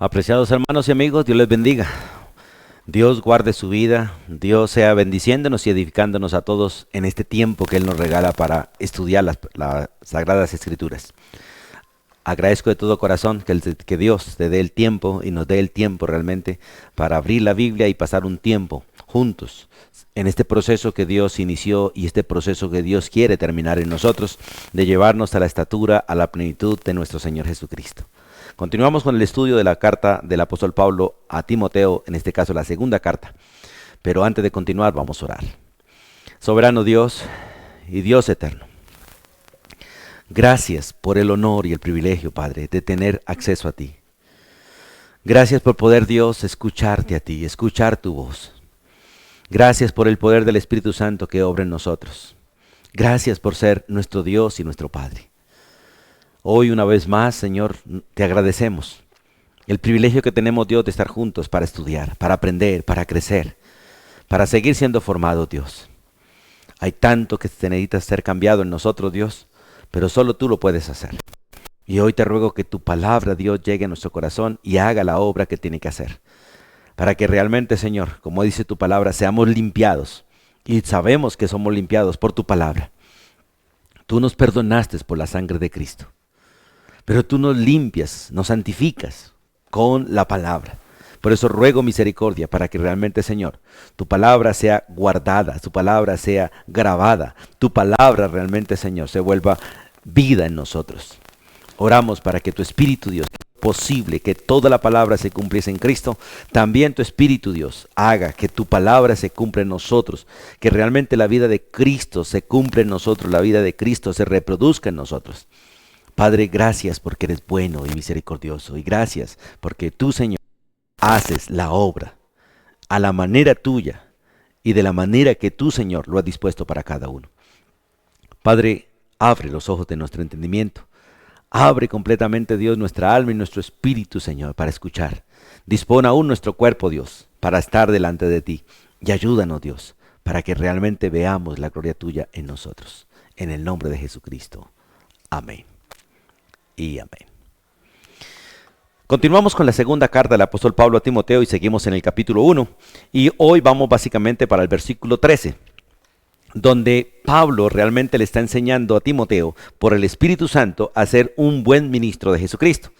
Apreciados hermanos y amigos, Dios les bendiga. Dios guarde su vida, Dios sea bendiciéndonos y edificándonos a todos en este tiempo que Él nos regala para estudiar las Sagradas Escrituras. Agradezco de todo corazón que Dios te dé el tiempo y nos dé el tiempo realmente para abrir la Biblia y pasar un tiempo juntos en este proceso que Dios inició y este proceso que Dios quiere terminar en nosotros, de llevarnos a la estatura, a la plenitud de nuestro Señor Jesucristo. Continuamos con el estudio de la carta del apóstol Pablo a Timoteo, en este caso la segunda carta. Pero antes de continuar vamos a orar. Soberano Dios y Dios eterno, gracias por el honor y el privilegio, Padre, de tener acceso a ti. Gracias por poder, Dios, escucharte a ti, escuchar tu voz. Gracias por el poder del Espíritu Santo que obra en nosotros. Gracias por ser nuestro Dios y nuestro Padre. Hoy una vez más, Señor, te agradecemos el privilegio que tenemos, Dios, de estar juntos para estudiar, para aprender, para crecer, para seguir siendo formados, Dios. Hay tanto que se necesita ser cambiado en nosotros, Dios, pero solo tú lo puedes hacer. Y hoy te ruego que tu palabra, Dios, llegue a nuestro corazón y haga la obra que tiene que hacer. Para que realmente, Señor, como dice tu palabra, seamos limpiados. Y sabemos que somos limpiados por tu palabra. Tú nos perdonaste por la sangre de Cristo. Pero tú nos limpias, nos santificas con la palabra. Por eso ruego misericordia para que realmente, Señor, tu palabra sea guardada, tu palabra sea grabada, tu palabra realmente, Señor, se vuelva vida en nosotros. Oramos para que tu Espíritu, Dios, posible que toda la palabra se cumpliese en Cristo, también tu Espíritu, Dios, haga que tu palabra se cumpla en nosotros, que realmente la vida de Cristo se cumpla en nosotros, la vida de Cristo se reproduzca en nosotros. Padre, gracias porque eres bueno y misericordioso, y gracias porque tú, Señor, haces la obra a la manera tuya y de la manera que tú, Señor, lo has dispuesto para cada uno. Padre, abre los ojos de nuestro entendimiento, abre completamente, Dios, nuestra alma y nuestro espíritu, Señor, para escuchar. Dispone aún nuestro cuerpo, Dios, para estar delante de ti, y ayúdanos, Dios, para que realmente veamos la gloria tuya en nosotros. En el nombre de Jesucristo. Amén. Y amén. Continuamos con la segunda carta del apóstol Pablo a Timoteo y seguimos en el capítulo 1. Y hoy vamos básicamente para el versículo 13, donde Pablo realmente le está enseñando a Timoteo por el Espíritu Santo a ser un buen ministro de Jesucristo.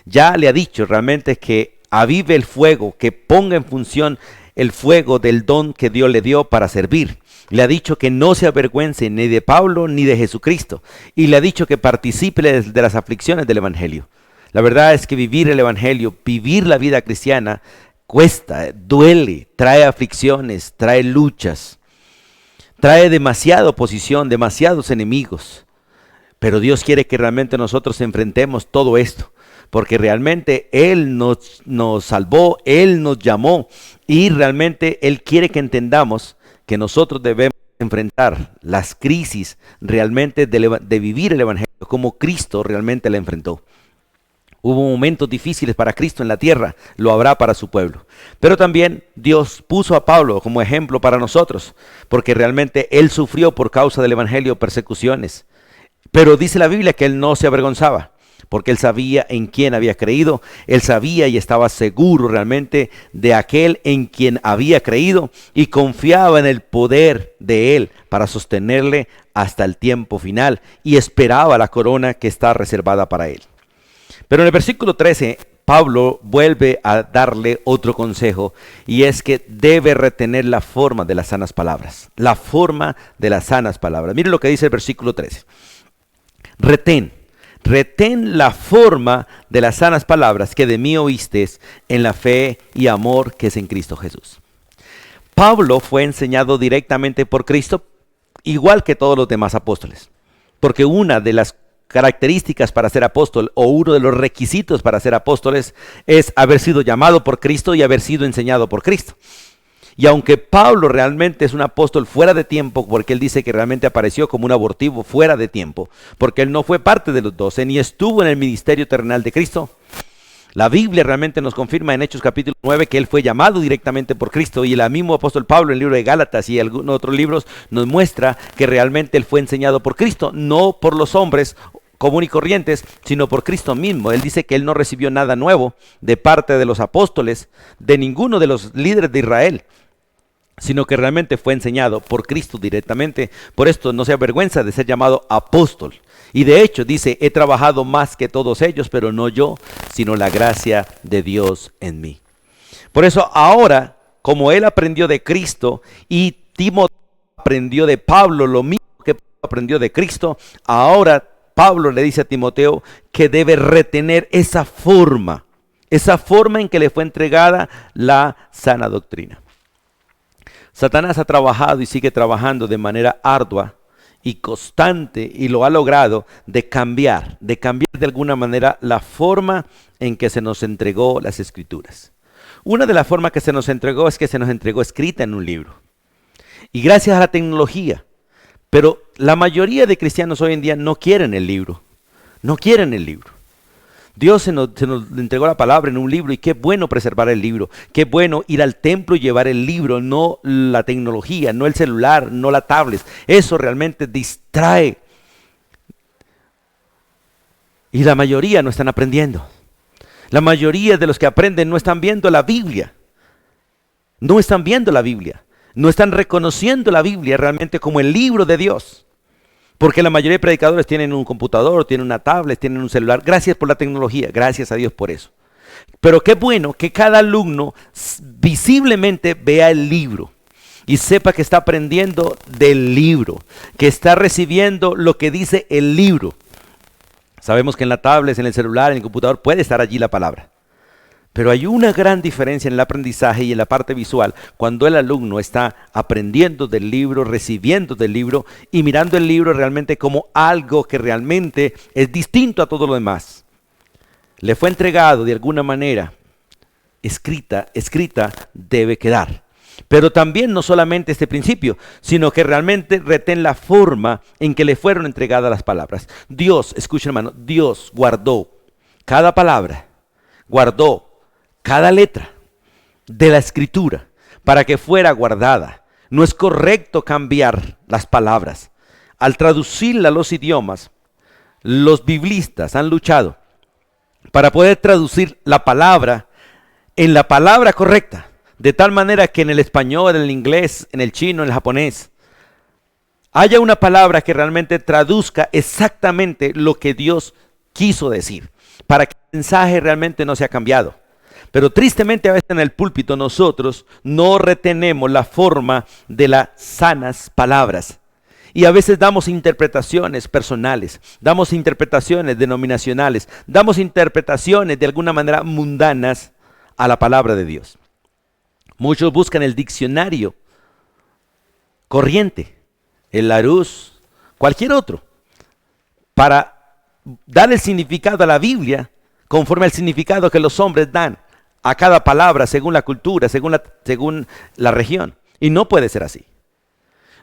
Ya le ha dicho realmente que avive el fuego, que ponga en función el fuego del don que Dios le dio para servir. Le ha dicho que no se avergüence ni de Pablo ni de Jesucristo. Y le ha dicho que participe de las aflicciones del Evangelio. La verdad es que vivir el Evangelio, vivir la vida cristiana, cuesta, duele, trae aflicciones, trae luchas, trae demasiada oposición, demasiados enemigos. Pero Dios quiere que realmente nosotros enfrentemos todo esto. Porque realmente Él nos salvó, Él nos llamó. Y realmente Él quiere que entendamos que nosotros debemos enfrentar las crisis realmente de vivir el Evangelio como Cristo realmente la enfrentó. Hubo momentos difíciles para Cristo en la tierra, lo habrá para su pueblo. Pero también Dios puso a Pablo como ejemplo para nosotros, porque realmente él sufrió por causa del Evangelio persecuciones. Pero dice la Biblia que él no se avergonzaba, porque él sabía en quién había creído, él sabía y estaba seguro realmente de aquel en quien había creído y confiaba en el poder de él para sostenerle hasta el tiempo final y esperaba la corona que está reservada para él. Pero en el versículo 13, Pablo vuelve a darle otro consejo y es que debe retener la forma de las sanas palabras. La forma de las sanas palabras. Mire lo que dice el versículo 13. Retén la forma de las sanas palabras que de mí oíste en la fe y amor que es en Cristo Jesús. Pablo fue enseñado directamente por Cristo, igual que todos los demás apóstoles. Porque una de las características para ser apóstol o uno de los requisitos para ser apóstoles es haber sido llamado por Cristo y haber sido enseñado por Cristo. Y aunque Pablo realmente es un apóstol fuera de tiempo, porque él dice que realmente apareció como un abortivo fuera de tiempo, porque él no fue parte de los 12 ni estuvo en el ministerio terrenal de Cristo, la Biblia realmente nos confirma en Hechos capítulo 9 que él fue llamado directamente por Cristo, y el mismo apóstol Pablo en el libro de Gálatas y algunos otros libros nos muestra que realmente él fue enseñado por Cristo, no por los hombres común y corrientes, sino por Cristo mismo. Él dice que él no recibió nada nuevo de parte de los apóstoles, de ninguno de los líderes de Israel, sino que realmente fue enseñado por Cristo directamente. Por esto no se avergüenza de ser llamado apóstol. Y de hecho dice, he trabajado más que todos ellos, pero no yo, sino la gracia de Dios en mí. Por eso ahora, como él aprendió de Cristo y Timoteo aprendió de Pablo lo mismo que Pablo aprendió de Cristo, ahora Pablo le dice a Timoteo que debe retener esa forma en que le fue entregada la sana doctrina. Satanás ha trabajado y sigue trabajando de manera ardua y constante, y lo ha logrado, de cambiar de alguna manera la forma en que se nos entregó las Escrituras. Una de las formas que se nos entregó es que se nos entregó escrita en un libro. Y gracias a la tecnología, pero la mayoría de cristianos hoy en día no quieren el libro, no quieren el libro. Dios se nos entregó la palabra en un libro, y qué bueno preservar el libro, qué bueno ir al templo y llevar el libro, no la tecnología, no el celular, no la tablet. Eso realmente distrae. Y la mayoría no están aprendiendo. La mayoría de los que aprenden no están viendo la Biblia. No están viendo la Biblia. No están reconociendo la Biblia realmente como el libro de Dios. Porque la mayoría de predicadores tienen un computador, tienen una tablet, tienen un celular. Gracias por la tecnología, gracias a Dios por eso. Pero qué bueno que cada alumno visiblemente vea el libro y sepa que está aprendiendo del libro, que está recibiendo lo que dice el libro. Sabemos que en la tablet, en el celular, en el computador puede estar allí la palabra. Pero hay una gran diferencia en el aprendizaje y en la parte visual cuando el alumno está aprendiendo del libro, recibiendo del libro y mirando el libro realmente como algo que realmente es distinto a todo lo demás. Le fue entregado de alguna manera, escrita debe quedar. Pero también no solamente este principio, sino que realmente retén la forma en que le fueron entregadas las palabras. Dios, escuchen hermano, Dios guardó cada palabra, guardó cada letra de la Escritura para que fuera guardada. No es correcto cambiar las palabras. Al traducirla a los idiomas, los biblistas han luchado para poder traducir la palabra en la palabra correcta, de tal manera que en el español, en el inglés, en el chino, en el japonés, haya una palabra que realmente traduzca exactamente lo que Dios quiso decir, para que el mensaje realmente no sea cambiado. Pero tristemente a veces en el púlpito nosotros no retenemos la forma de las sanas palabras. Y a veces damos interpretaciones personales, damos interpretaciones denominacionales, damos interpretaciones de alguna manera mundanas a la palabra de Dios. Muchos buscan el diccionario corriente, el Larousse, cualquier otro, para dar el significado a la Biblia conforme al significado que los hombres dan a cada palabra según la cultura, según la región. Y no puede ser así.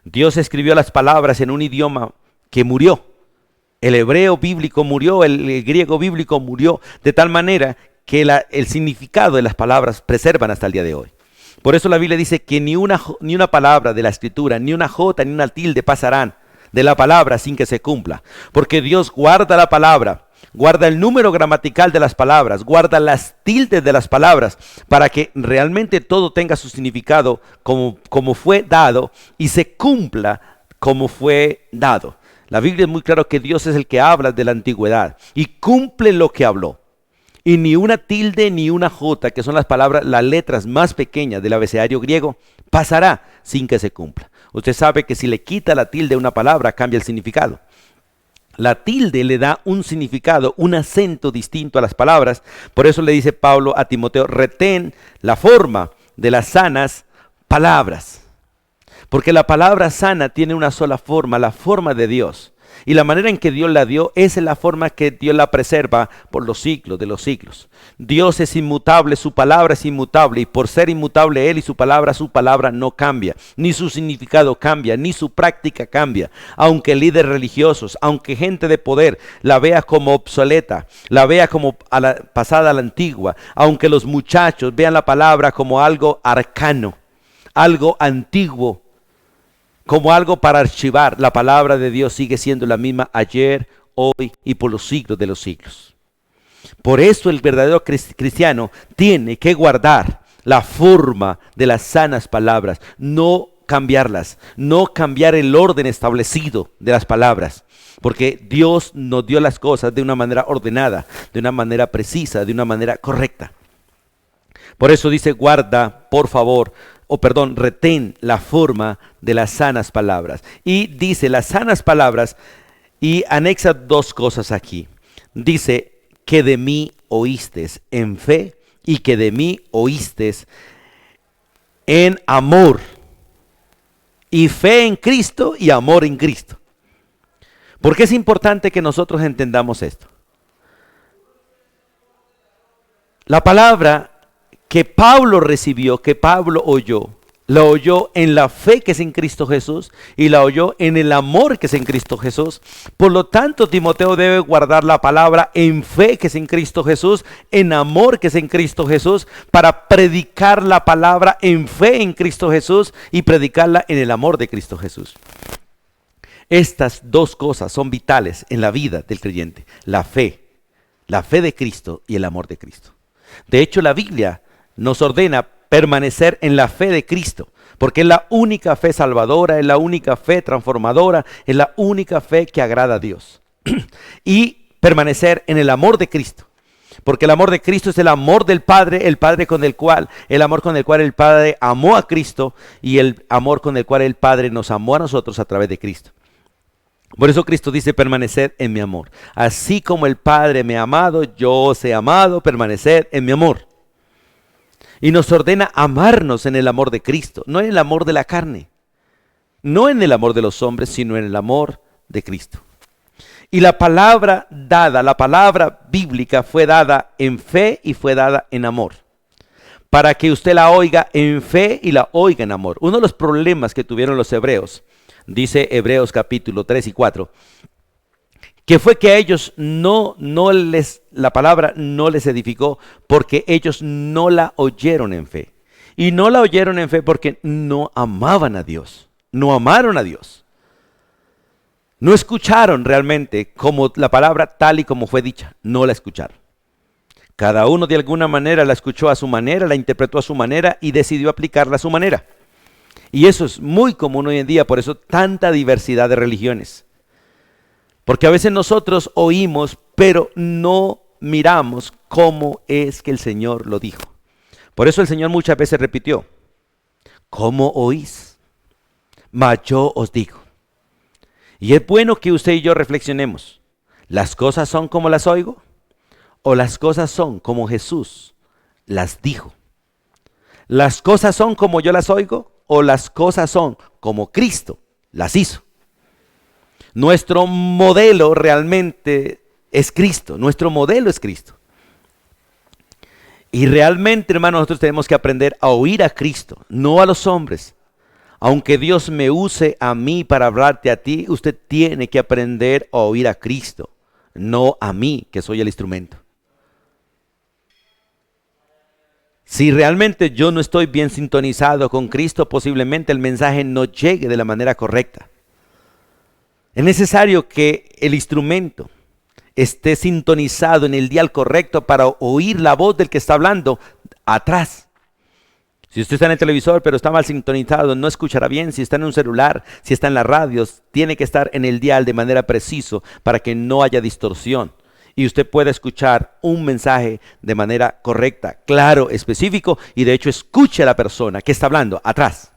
Dios escribió las palabras en un idioma que murió. El hebreo bíblico murió, el griego bíblico murió, de tal manera que el significado de las palabras preservan hasta el día de hoy. Por eso la Biblia dice que ni una palabra de la Escritura, ni una jota, ni una tilde pasarán de la palabra sin que se cumpla. Porque Dios guarda la palabra, guarda el número gramatical de las palabras, guarda las tildes de las palabras, para que realmente todo tenga su significado como fue dado y se cumpla como fue dado. La Biblia es muy claro que Dios es el que habla de la antigüedad y cumple lo que habló. Y ni una tilde ni una jota, que son las palabras, las letras más pequeñas del abecedario griego, pasará sin que se cumpla. Usted sabe que si le quita la tilde a una palabra, cambia el significado. La tilde le da un significado, un acento distinto a las palabras. Por eso le dice Pablo a Timoteo, retén la forma de las sanas palabras. Porque la palabra sana tiene una sola forma, la forma de Dios. Y la manera en que Dios la dio, esa es la forma que Dios la preserva por los siglos de los siglos. Dios es inmutable, su palabra es inmutable, y por ser inmutable Él y su palabra no cambia, ni su significado cambia, ni su práctica cambia. Aunque líderes religiosos, aunque gente de poder la vea como obsoleta, la vea como pasada a la antigua, aunque los muchachos vean la palabra como algo arcano, algo antiguo, como algo para archivar, la palabra de Dios sigue siendo la misma ayer, hoy y por los siglos de los siglos. Por eso el verdadero cristiano tiene que guardar la forma de las sanas palabras, no cambiarlas, no cambiar el orden establecido de las palabras, porque Dios nos dio las cosas de una manera ordenada, de una manera precisa, de una manera correcta. Por eso dice, guarda, por favor, retén la forma de las sanas palabras. Y dice las sanas palabras y anexa dos cosas aquí. Dice que de mí oístes en fe y que de mí oístes en amor. Y fe en Cristo y amor en Cristo. ¿Por qué es importante que nosotros entendamos esto? La palabra que Pablo recibió, que Pablo oyó, la oyó en la fe que es en Cristo Jesús y la oyó en el amor que es en Cristo Jesús. Por lo tanto, Timoteo debe guardar la palabra en fe que es en Cristo Jesús, en amor que es en Cristo Jesús, para predicar la palabra en fe en Cristo Jesús y predicarla en el amor de Cristo Jesús. Estas dos cosas son vitales en la vida del creyente: la fe de Cristo y el amor de Cristo. De hecho, la Biblia nos ordena permanecer en la fe de Cristo, porque es la única fe salvadora, es la única fe transformadora, es la única fe que agrada a Dios. Y permanecer en el amor de Cristo, porque el amor de Cristo es el amor del Padre, el amor con el cual el Padre amó a Cristo y el amor con el cual el Padre nos amó a nosotros a través de Cristo. Por eso Cristo dice, permaneced en mi amor. Así como el Padre me ha amado, yo os he amado, permaneced en mi amor. Y nos ordena amarnos en el amor de Cristo, no en el amor de la carne, no en el amor de los hombres, sino en el amor de Cristo. Y la palabra dada, la palabra bíblica fue dada en fe y fue dada en amor, para que usted la oiga en fe y la oiga en amor. Uno de los problemas que tuvieron los hebreos, dice Hebreos capítulo 3 y 4, que fue que a ellos la palabra no les edificó porque ellos no la oyeron en fe. Y no la oyeron en fe porque no amaban a Dios, no amaron a Dios. No escucharon realmente como la palabra tal y como fue dicha, no la escucharon. Cada uno de alguna manera la escuchó a su manera, la interpretó a su manera y decidió aplicarla a su manera. Y eso es muy común hoy en día, por eso tanta diversidad de religiones. Porque a veces nosotros oímos, pero no miramos cómo es que el Señor lo dijo. Por eso el Señor muchas veces repitió, ¿cómo oís? Mas yo os digo. Y es bueno que usted y yo reflexionemos. ¿Las cosas son como las oigo? ¿O las cosas son como Jesús las dijo? ¿Las cosas son como yo las oigo? ¿O las cosas son como Cristo las hizo? Nuestro modelo realmente es Cristo, nuestro modelo es Cristo. Y realmente, hermanos, nosotros tenemos que aprender a oír a Cristo, no a los hombres. Aunque Dios me use a mí para hablarte a ti, usted tiene que aprender a oír a Cristo, no a mí, que soy el instrumento. Si realmente yo no estoy bien sintonizado con Cristo, posiblemente el mensaje no llegue de la manera correcta. Es necesario que el instrumento esté sintonizado en el dial correcto para oír la voz del que está hablando atrás. Si usted está en el televisor pero está mal sintonizado, no escuchará bien. Si está en un celular, si está en las radios, tiene que estar en el dial de manera precisa para que no haya distorsión. Y usted pueda escuchar un mensaje de manera correcta, claro, específico, y de hecho escuche a la persona que está hablando atrás.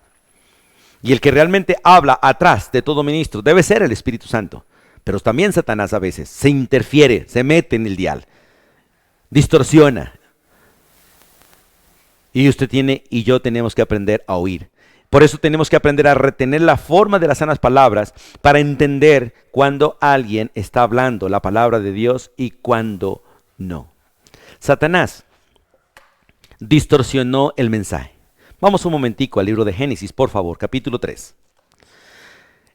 Y el que realmente habla atrás de todo ministro debe ser el Espíritu Santo. Pero también Satanás a veces se interfiere, se mete en el dial, distorsiona. Y usted y yo tenemos que aprender a oír. Por eso tenemos que aprender a retener la forma de las sanas palabras para entender cuando alguien está hablando la palabra de Dios y cuando no. Satanás distorsionó el mensaje. Vamos un momentico al libro de Génesis, por favor, capítulo 3.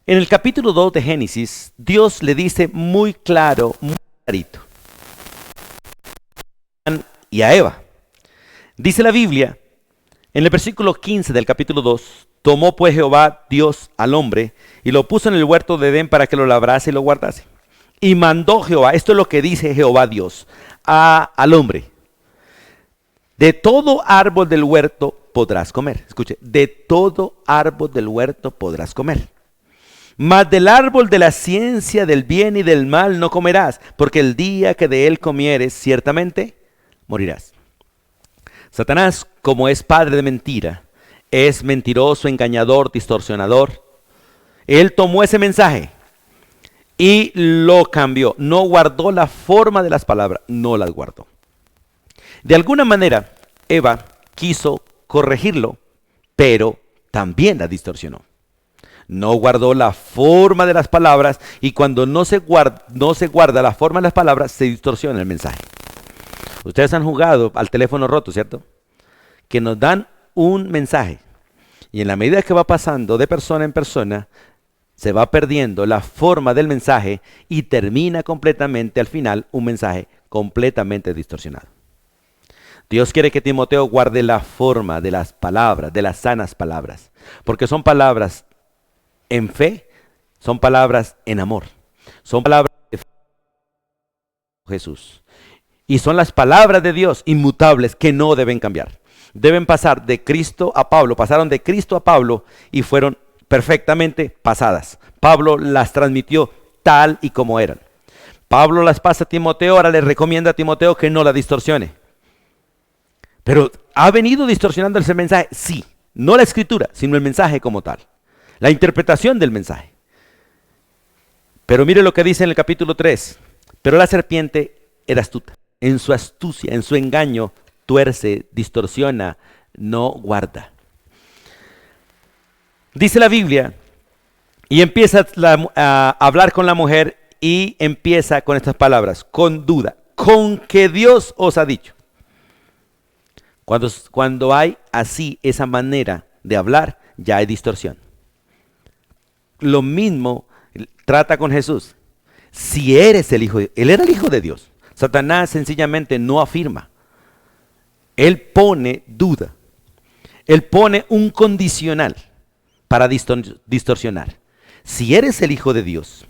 En el capítulo 2 de Génesis, Dios le dice muy claro, muy clarito, a Adán y a Eva. Dice la Biblia, en el versículo 15 del capítulo 2, tomó pues Jehová Dios al hombre y lo puso en el huerto de Edén para que lo labrase y lo guardase. Y mandó Jehová, esto es lo que dice Jehová Dios, al hombre. De todo árbol del huerto podrás comer. Escuche, de todo árbol del huerto podrás comer. Mas del árbol de la ciencia del bien y del mal no comerás, porque el día que de él comieres, ciertamente morirás. Satanás, como es padre de mentira, es mentiroso, engañador, distorsionador. Él tomó ese mensaje y lo cambió. No guardó la forma de las palabras, no las guardó. De alguna manera, Eva quiso corregirlo, pero también la distorsionó. No guardó la forma de las palabras y cuando no se guarda la forma de las palabras, se distorsiona el mensaje. Ustedes han jugado al teléfono roto, ¿cierto? Que nos dan un mensaje y en la medida que va pasando de persona en persona, se va perdiendo la forma del mensaje y termina completamente al final un mensaje completamente distorsionado. Dios quiere que Timoteo guarde la forma de las palabras, de las sanas palabras, porque son palabras en fe, son palabras en amor, son palabras de Jesús. Y son las palabras de Dios inmutables que no deben cambiar. Deben pasar de Cristo a Pablo, pasaron de Cristo a Pablo y fueron perfectamente pasadas. Pablo las transmitió tal y como eran. Pablo las pasa a Timoteo, ahora le recomienda a Timoteo que no la distorsione. Pero ¿ha venido distorsionando ese mensaje? Sí, no la escritura, sino el mensaje como tal. La interpretación del mensaje. Pero mire lo que dice en el capítulo 3. Pero la serpiente era astuta. En su astucia, en su engaño, tuerce, distorsiona, no guarda. Dice la Biblia, y empieza a hablar con la mujer y empieza con estas palabras, con duda, con que Dios os ha dicho. Cuando hay así esa manera de hablar, ya hay distorsión. Lo mismo trata con Jesús. Si eres el Hijo de Dios, Él era el Hijo de Dios. Satanás sencillamente no afirma. Él pone duda. Él pone un condicional para distorsionar. Si eres el Hijo de Dios,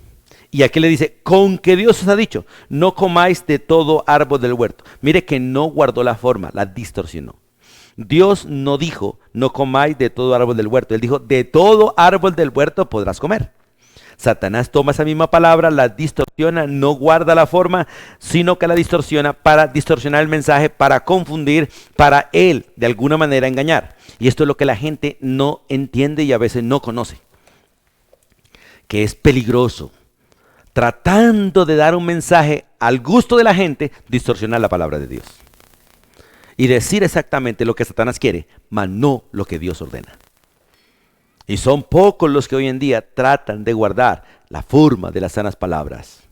y aquí le dice, con que Dios os ha dicho, no comáis de todo árbol del huerto. Mire que no guardó la forma, la distorsionó. Dios no dijo, no comáis de todo árbol del huerto. Él dijo, de todo árbol del huerto podrás comer. Satanás toma esa misma palabra, la distorsiona, no guarda la forma, sino que la distorsiona para distorsionar el mensaje, para confundir, para él de alguna manera engañar. Y esto es lo que la gente no entiende y a veces no conoce. Que es peligroso. Tratando de dar un mensaje al gusto de la gente, distorsionar la palabra de Dios. Y decir exactamente lo que Satanás quiere, mas no lo que Dios ordena. Y son pocos los que hoy en día tratan de guardar la forma de las sanas palabras.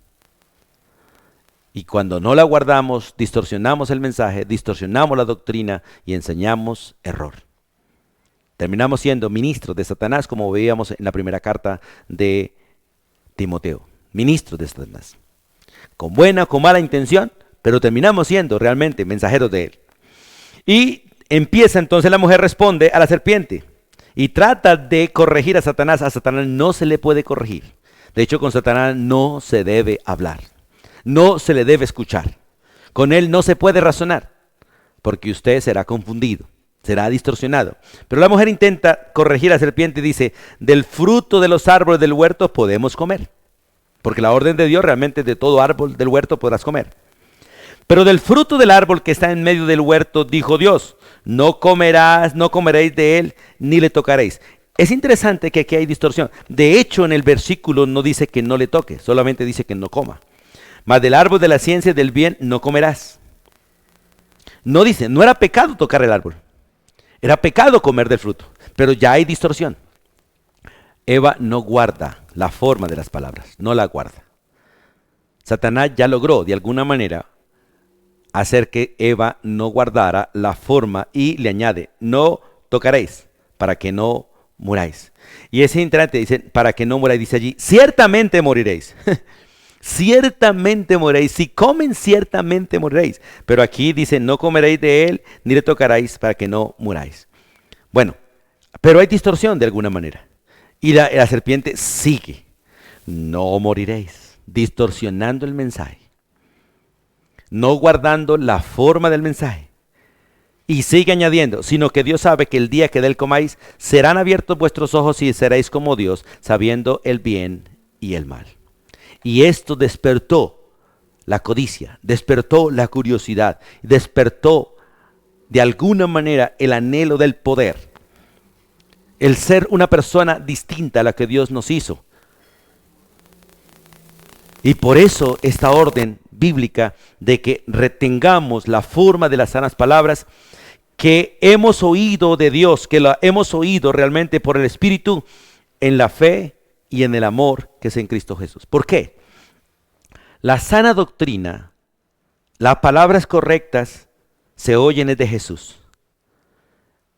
Y cuando no la guardamos, distorsionamos el mensaje, distorsionamos la doctrina y enseñamos error. Terminamos siendo ministros de Satanás, como veíamos en la primera carta de Timoteo. Ministros de Satanás. Con buena o con mala intención, pero terminamos siendo realmente mensajeros de él. Y empieza entonces, la mujer responde a la serpiente y trata de corregir a Satanás. A Satanás no se le puede corregir. De hecho, con Satanás no se debe hablar. No se le debe escuchar. Con él no se puede razonar, porque usted será confundido, será distorsionado. Pero la mujer intenta corregir a la serpiente y dice, del fruto de los árboles del huerto podemos comer. Porque la orden de Dios realmente de todo árbol del huerto podrás comer. Pero del fruto del árbol que está en medio del huerto, dijo Dios, no comeréis de él, ni le tocaréis. Es interesante que aquí hay distorsión. De hecho, en el versículo no dice que no le toque, solamente dice que no coma. Mas del árbol de la ciencia y del bien no comerás. No dice, no era pecado tocar el árbol. Era pecado comer del fruto, pero ya hay distorsión. Eva no guarda la forma de las palabras, no la guarda. Satanás ya logró, de alguna manera, hacer que Eva no guardara la forma y le añade, no tocaréis para que no muráis. Y es interesante, dice, para que no muráis, dice allí, ciertamente moriréis. Ciertamente moriréis, si comen ciertamente moriréis. Pero aquí dice, no comeréis de él, ni le tocaréis para que no muráis. Bueno, pero hay distorsión de alguna manera. Y la serpiente sigue, no moriréis. distorsionando el mensaje, no guardando la forma del mensaje. Y sigue añadiendo, sino que Dios sabe que el día que de él comáis, serán abiertos vuestros ojos y seréis como Dios, sabiendo el bien y el mal. Y esto despertó la codicia, despertó la curiosidad, despertó de alguna manera el anhelo del poder, el ser una persona distinta a la que Dios nos hizo. Y por eso esta orden bíblica de que retengamos la forma de las sanas palabras que hemos oído de Dios, que la hemos oído realmente por el Espíritu, en la fe y en el amor que es en Cristo Jesús. ¿Por qué? La sana doctrina, las palabras correctas se oyen de Jesús.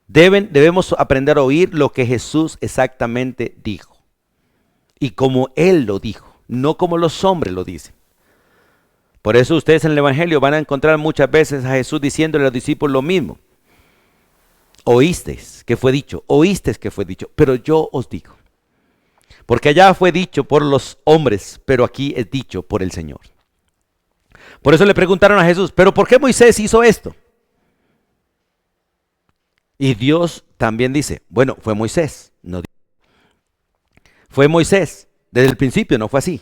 Debemos aprender a oír lo que Jesús exactamente dijo. Y como Él lo dijo, no como los hombres lo dicen. Por eso ustedes en el Evangelio van a encontrar muchas veces a Jesús diciéndole a los discípulos lo mismo. Oísteis que fue dicho, oísteis que fue dicho, pero yo os digo. Porque allá fue dicho por los hombres, pero aquí es dicho por el Señor. Por eso le preguntaron a Jesús, ¿pero por qué Moisés hizo esto? Y Dios también dice, bueno, fue Moisés, no fue Moisés, desde el principio no fue así.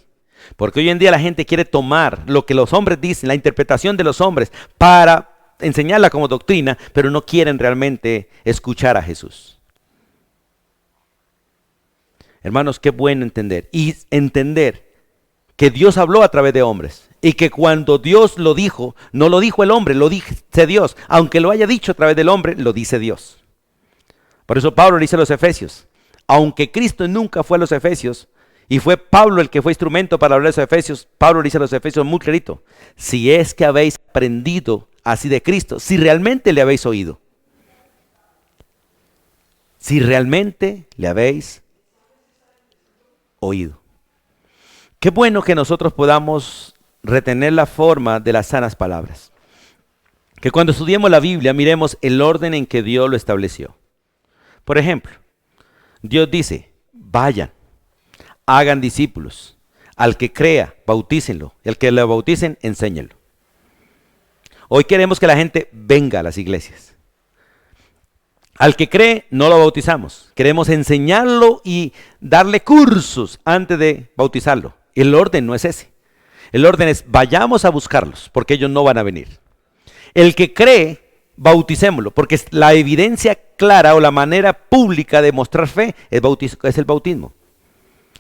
Porque hoy en día la gente quiere tomar lo que los hombres dicen, la interpretación de los hombres, para enseñarla como doctrina, pero no quieren realmente escuchar a Jesús. Hermanos, qué bueno entender. Y entender que Dios habló a través de hombres. Y que cuando Dios lo dijo, no lo dijo el hombre, lo dice Dios. Aunque lo haya dicho a través del hombre, lo dice Dios. Por eso Pablo le dice a los Efesios, aunque Cristo nunca fue a los Efesios, y fue Pablo el que fue instrumento para hablar de los Efesios, Pablo le dice a los Efesios muy clarito, si es que habéis aprendido así de Cristo, si realmente le habéis oído. Si realmente le habéis oído. Qué bueno que nosotros podamos retener la forma de las sanas palabras. Que cuando estudiemos la Biblia miremos el orden en que Dios lo estableció. Por ejemplo, Dios dice, vayan, hagan discípulos. Al que crea, bautícenlo. El que lo bauticen, enséñenlo. Hoy queremos que la gente venga a las iglesias. Al que cree, no lo bautizamos. Queremos enseñarlo y darle cursos antes de bautizarlo. El orden no es ese. El orden es, vayamos a buscarlos, porque ellos no van a venir. El que cree, bauticémoslo, porque la evidencia clara o la manera pública de mostrar fe es el bautismo.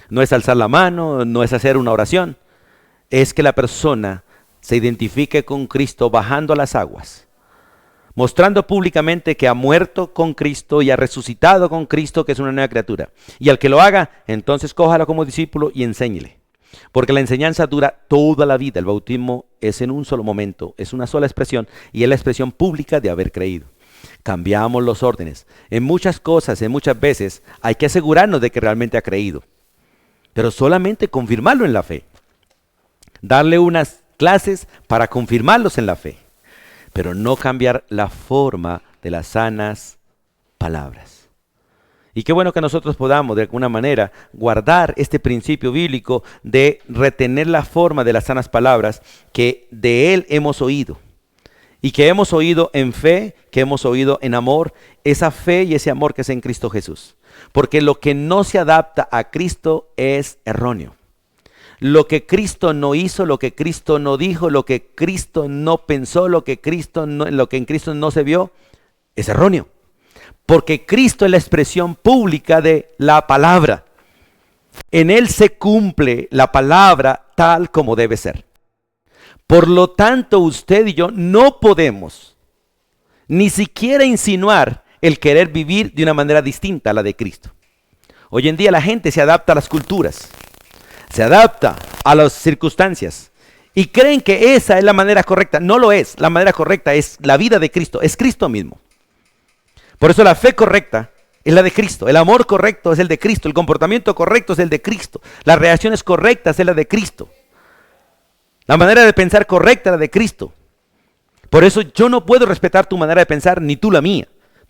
No es alzar la mano, no es hacer una oración. Es que la persona se identifique con Cristo bajando a las aguas, mostrando públicamente que ha muerto con Cristo y ha resucitado con Cristo, que es una nueva criatura. Y al que lo haga, entonces cójalo como discípulo y enséñele. Porque la enseñanza dura toda la vida. El bautismo es en un solo momento, es una sola expresión y es la expresión pública de haber creído. Cambiamos los órdenes. En muchas cosas, en muchas veces, hay que asegurarnos de que realmente ha creído. Pero solamente confirmarlo en la fe. Darle unas clases para confirmarlos en la fe. Pero no cambiar la forma de las sanas palabras. Y qué bueno que nosotros podamos de alguna manera guardar este principio bíblico de retener la forma de las sanas palabras que de Él hemos oído. Y que hemos oído en fe, que hemos oído en amor, esa fe y ese amor que es en Cristo Jesús. Porque lo que no se adapta a Cristo es erróneo. Lo que Cristo no hizo, lo que Cristo no dijo, lo que Cristo no pensó, lo que en Cristo no se vio, es erróneo. Porque Cristo es la expresión pública de la palabra. En Él se cumple la palabra tal como debe ser. Por lo tanto, usted y yo no podemos ni siquiera insinuar el querer vivir de una manera distinta a la de Cristo. Hoy en día la gente se adapta a las culturas, se adapta a las circunstancias y creen que esa es la manera correcta. No lo es. La manera correcta es la vida de Cristo, es Cristo mismo. Por eso la fe correcta es la de Cristo, el amor correcto es el de Cristo, el comportamiento correcto es el de Cristo, las reacciones correctas es la de Cristo, la manera de pensar correcta es la de Cristo. Por eso yo no puedo respetar tu manera de pensar ni tú la mía,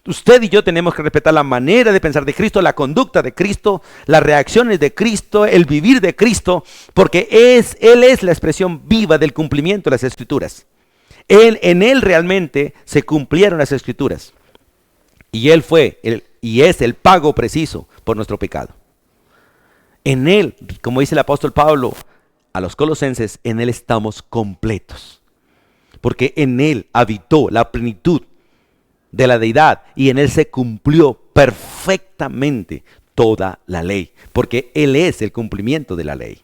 Usted y yo tenemos que respetar la manera de pensar de Cristo, la conducta de Cristo, las reacciones de Cristo, el vivir de Cristo, porque Él es la expresión viva del cumplimiento de las Escrituras. En Él realmente se cumplieron las Escrituras. Y Él y es el pago preciso por nuestro pecado. En Él, como dice el apóstol Pablo a los colosenses, en Él estamos completos. Porque en Él habitó la plenitud de la deidad y en Él se cumplió perfectamente toda la ley. Porque Él es el cumplimiento de la ley.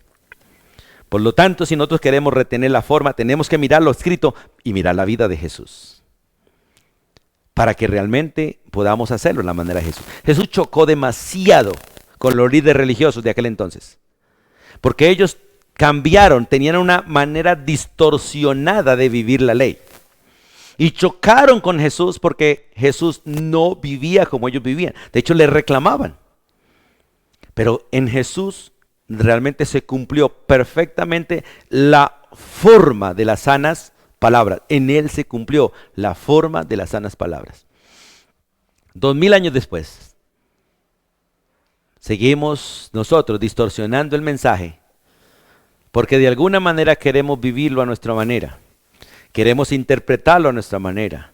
Por lo tanto, si nosotros queremos retener la forma, tenemos que mirar lo escrito y mirar la vida de Jesús. Para que realmente podamos hacerlo de la manera de Jesús. Jesús chocó demasiado con los líderes religiosos de aquel entonces. Porque ellos cambiaron, tenían una manera distorsionada de vivir la ley. Y chocaron con Jesús porque Jesús no vivía como ellos vivían. De hecho, le reclamaban. Pero en Jesús realmente se cumplió perfectamente la forma de las sanas palabras. En Él se cumplió la forma de las sanas palabras. 2000 años después, seguimos nosotros distorsionando el mensaje porque de alguna manera queremos vivirlo a nuestra manera. Queremos interpretarlo a nuestra manera.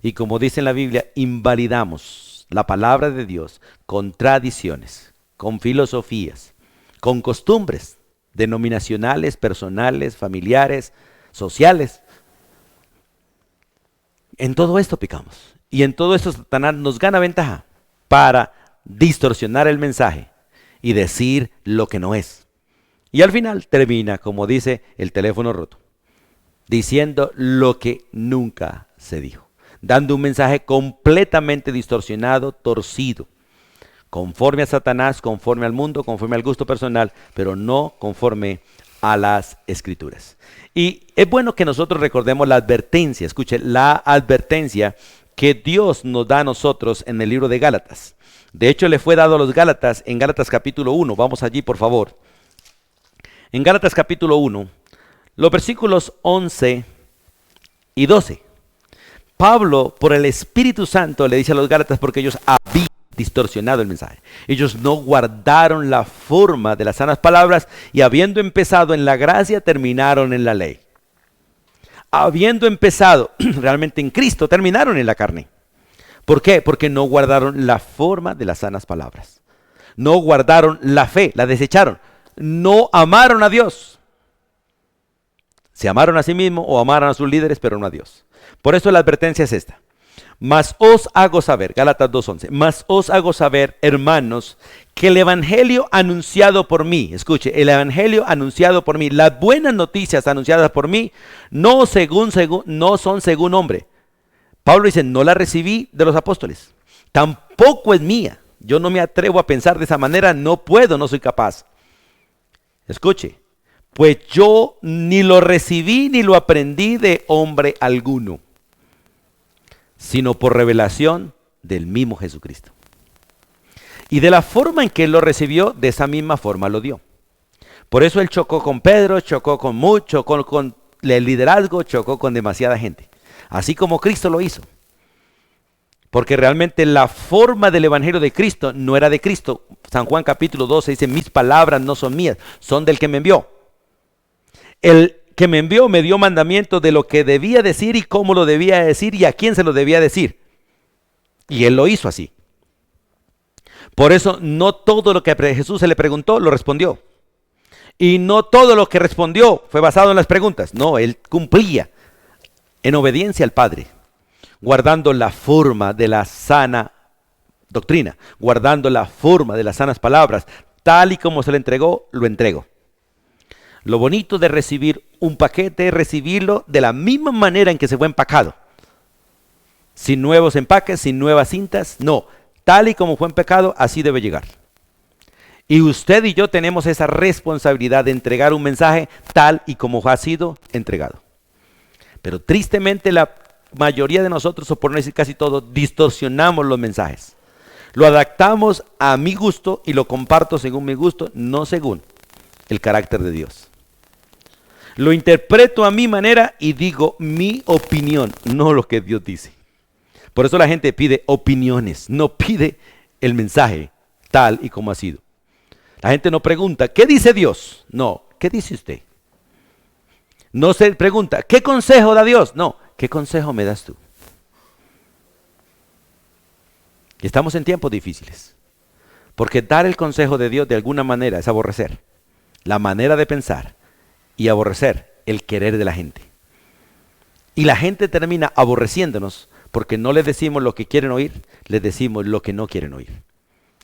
Y como dice en la Biblia, invalidamos la palabra de Dios con tradiciones, con filosofías, con costumbres denominacionales, personales, familiares, sociales. En todo esto pecamos. Y en todo esto Satanás nos gana ventaja para distorsionar el mensaje y decir lo que no es. Y al final termina, como dice el teléfono roto, diciendo lo que nunca se dijo, dando un mensaje completamente distorsionado, torcido, conforme a Satanás, conforme al mundo, conforme al gusto personal, pero no conforme a las Escrituras. Y es bueno que nosotros recordemos la advertencia, escuche, la advertencia que Dios nos da a nosotros en el libro de Gálatas. De hecho, le fue dado a los Gálatas en Gálatas capítulo 1, vamos allí por favor. En Gálatas capítulo 1, los versículos 11 y 12. Pablo, por el Espíritu Santo, le dice a los Gálatas porque ellos habían distorsionado el mensaje. Ellos no guardaron la forma de las sanas palabras y habiendo empezado en la gracia, terminaron en la ley. Habiendo empezado realmente en Cristo, terminaron en la carne. ¿Por qué? Porque no guardaron la forma de las sanas palabras. No guardaron la fe, la desecharon. No amaron a Dios. Se amaron a sí mismos o amaron a sus líderes, pero no a Dios. Por eso la advertencia es esta. Mas os hago saber, Gálatas 2:11, mas os hago saber, hermanos, que el evangelio anunciado por mí, escuche, el evangelio anunciado por mí, las buenas noticias anunciadas por mí, no son según hombre. Pablo dice, no la recibí de los apóstoles, tampoco es mía. Yo no me atrevo a pensar de esa manera, no puedo, no soy capaz. Escuche, pues yo ni lo recibí ni lo aprendí de hombre alguno, sino por revelación del mismo Jesucristo. Y de la forma en que él lo recibió, de esa misma forma lo dio. Por eso él chocó con Pedro, chocó con mucho, con el liderazgo, chocó con demasiada gente. Así como Cristo lo hizo. Porque realmente la forma del evangelio de Cristo no era de Cristo. San Juan capítulo 12 dice, mis palabras no son mías, son del que me envió. El que me envió me dio mandamiento de lo que debía decir y cómo lo debía decir y a quién se lo debía decir. Y él lo hizo así. Por eso no todo lo que a Jesús se le preguntó lo respondió. Y no todo lo que respondió fue basado en las preguntas. No, él cumplía en obediencia al Padre, guardando la forma de la sana doctrina, guardando la forma de las sanas palabras, tal y como se le entregó, lo entregó. Lo bonito de recibir un paquete es recibirlo de la misma manera en que se fue empacado. Sin nuevos empaques, sin nuevas cintas, no. Tal y como fue empacado, así debe llegar. Y usted y yo tenemos esa responsabilidad de entregar un mensaje tal y como ha sido entregado. Pero tristemente la mayoría de nosotros, o por no decir casi todo, distorsionamos los mensajes. Lo adaptamos a mi gusto y lo comparto según mi gusto, no según el carácter de Dios. Lo interpreto a mi manera y digo mi opinión, no lo que Dios dice. Por eso la gente pide opiniones, no pide el mensaje tal y como ha sido. La gente no pregunta, ¿qué dice Dios? No, ¿qué dice usted? No se pregunta, ¿qué consejo da Dios? No, ¿qué consejo me das tú? Y estamos en tiempos difíciles, porque dar el consejo de Dios de alguna manera es aborrecer la manera de pensar y aborrecer el querer de la gente. Y la gente termina aborreciéndonos porque no les decimos lo que quieren oír, les decimos lo que no quieren oír,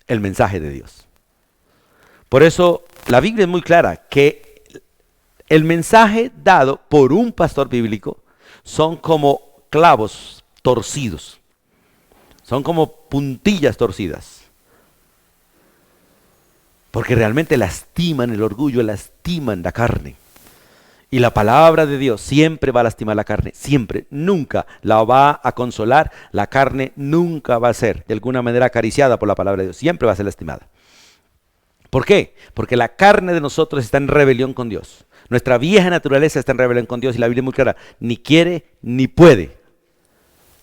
el mensaje de Dios. Por eso la Biblia es muy clara que el mensaje dado por un pastor bíblico son como clavos torcidos, son como puntillas torcidas, porque realmente lastiman el orgullo, lastiman la carne. Y la palabra de Dios siempre va a lastimar la carne, siempre, nunca la va a consolar. La carne nunca va a ser de alguna manera acariciada por la palabra de Dios, siempre va a ser lastimada. ¿Por qué? Porque la carne de nosotros está en rebelión con Dios. Nuestra vieja naturaleza está en rebelión con Dios y la Biblia es muy clara, ni quiere ni puede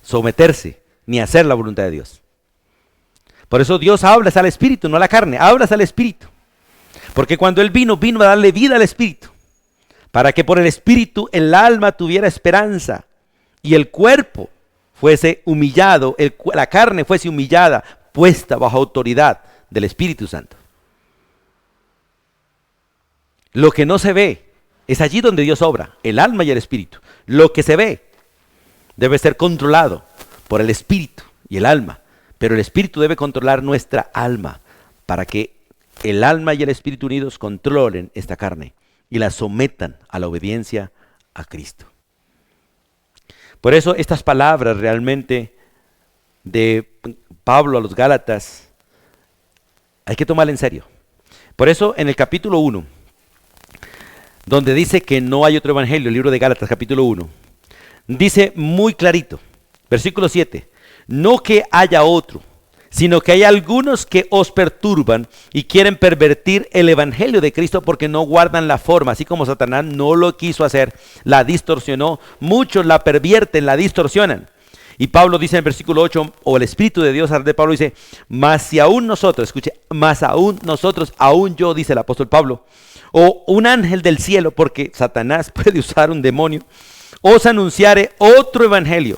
someterse ni hacer la voluntad de Dios. Por eso Dios habla al espíritu, no a la carne, habla al espíritu. Porque cuando Él vino a darle vida al espíritu, para que por el espíritu el alma tuviera esperanza y el cuerpo fuese humillado, la carne fuese humillada, puesta bajo autoridad del Espíritu Santo. Lo que no se ve es allí donde Dios obra, el alma y el espíritu. Lo que se ve debe ser controlado por el espíritu y el alma, pero el espíritu debe controlar nuestra alma para que el alma y el espíritu unidos controlen esta carne y la sometan a la obediencia a Cristo. Por eso estas palabras realmente de Pablo a los Gálatas hay que tomarlas en serio. Por eso en el capítulo 1, donde dice que no hay otro evangelio, el libro de Gálatas capítulo 1, dice muy clarito, versículo 7, no que haya otro, sino que hay algunos que os perturban y quieren pervertir el evangelio de Cristo porque no guardan la forma, así como Satanás no lo quiso hacer, la distorsionó, muchos la pervierten, la distorsionan. Y Pablo dice en el versículo 8, o el Espíritu de Dios de Pablo dice, mas si aún nosotros, escuche, mas aún nosotros, aún yo, dice el apóstol Pablo, o un ángel del cielo, porque Satanás puede usar un demonio, os anunciare otro evangelio,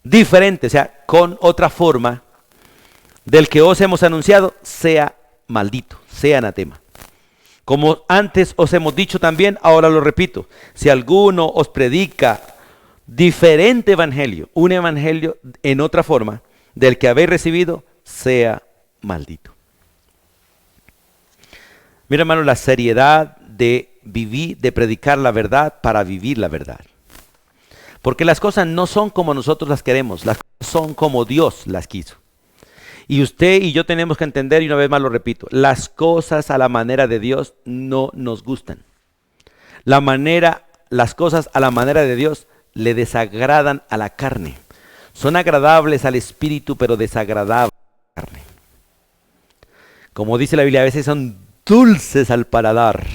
diferente, o sea, con otra forma del que os hemos anunciado, sea maldito, sea anatema. Como antes os hemos dicho también, ahora lo repito, si alguno os predica diferente evangelio, un evangelio en otra forma del que habéis recibido, sea maldito. Mira, hermano, la seriedad de vivir, de predicar la verdad para vivir la verdad. Porque las cosas no son como nosotros las queremos, las cosas son como Dios las quiso. Y usted y yo tenemos que entender, y una vez más lo repito, las cosas a la manera de Dios no nos gustan. Las cosas a la manera de Dios le desagradan a la carne. Son agradables al espíritu, pero desagradables a la carne. Como dice la Biblia, a veces son dulces al paladar,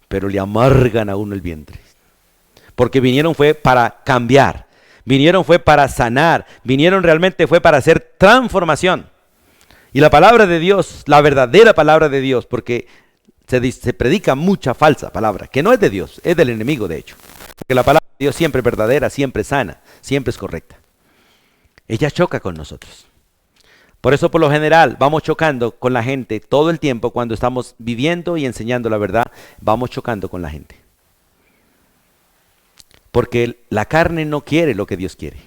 pero le amargan a uno el vientre. Porque vinieron fue para cambiar, vinieron fue para sanar, vinieron realmente fue para hacer transformación. Y la palabra de Dios, la verdadera palabra de Dios, porque se predica mucha falsa palabra, que no es de Dios, es del enemigo de hecho. Porque la palabra de Dios siempre es verdadera, siempre es sana, siempre es correcta. Ella choca con nosotros. Por eso por lo general vamos chocando con la gente todo el tiempo cuando estamos viviendo y enseñando la verdad, vamos chocando con la gente. Porque la carne no quiere lo que Dios quiere.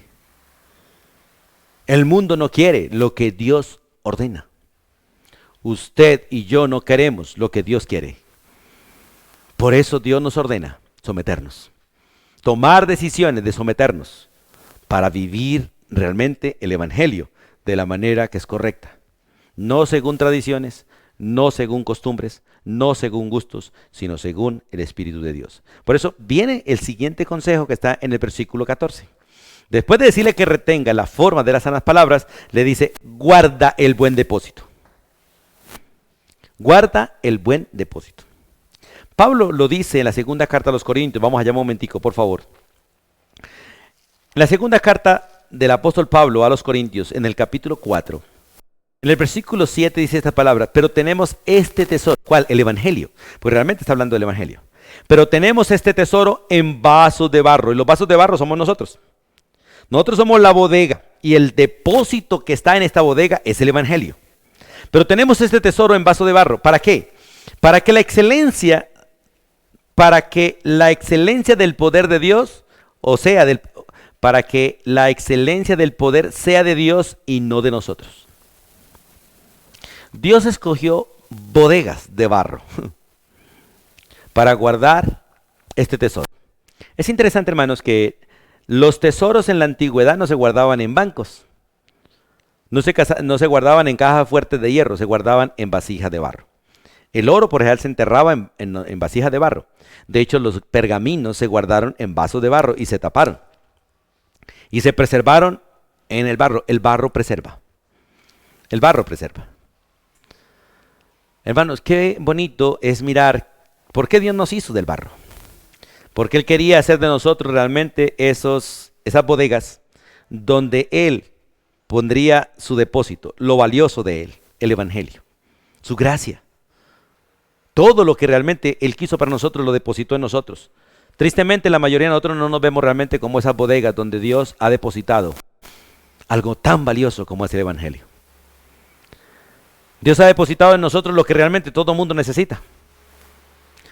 El mundo no quiere lo que Dios ordena. Usted y yo no queremos lo que Dios quiere. Por eso Dios nos ordena someternos. Tomar decisiones de someternos para vivir realmente el evangelio de la manera que es correcta. No según tradiciones, no según costumbres, no según gustos, sino según el Espíritu de Dios. Por eso viene el siguiente consejo que está en el versículo 14. Después de decirle que retenga la forma de las sanas palabras, le dice, guarda el buen depósito. Guarda el buen depósito. Pablo lo dice en la segunda carta a los Corintios, vamos allá un momentico, por favor. En la segunda carta del apóstol Pablo a los Corintios en el capítulo 4. En el versículo 7 dice esta palabra, pero tenemos este tesoro. ¿Cuál? El Evangelio. Pues realmente está hablando del Evangelio. Pero tenemos este tesoro en vasos de barro. Y los vasos de barro somos nosotros. Nosotros somos la bodega. Y el depósito que está en esta bodega es el Evangelio. Pero tenemos este tesoro en vaso de barro. ¿Para qué? Para que la excelencia del poder de Dios, para que la excelencia del poder sea de Dios y no de nosotros. Dios escogió bodegas de barro para guardar este tesoro. Es interesante, hermanos, que los tesoros en la antigüedad no se guardaban en bancos. No se guardaban en cajas fuertes de hierro, se guardaban en vasijas de barro. El oro, por ejemplo, se enterraba en vasijas de barro. De hecho, los pergaminos se guardaron en vasos de barro y se taparon. Y se preservaron en el barro. El barro preserva. El barro preserva. Hermanos, qué bonito es mirar por qué Dios nos hizo del barro. Porque Él quería hacer de nosotros realmente esas bodegas donde Él pondría su depósito, lo valioso de Él, el Evangelio, su gracia. Todo lo que realmente Él quiso para nosotros lo depositó en nosotros. Tristemente, la mayoría de nosotros no nos vemos realmente como esas bodegas donde Dios ha depositado algo tan valioso como es el Evangelio. Dios ha depositado en nosotros lo que realmente todo mundo necesita.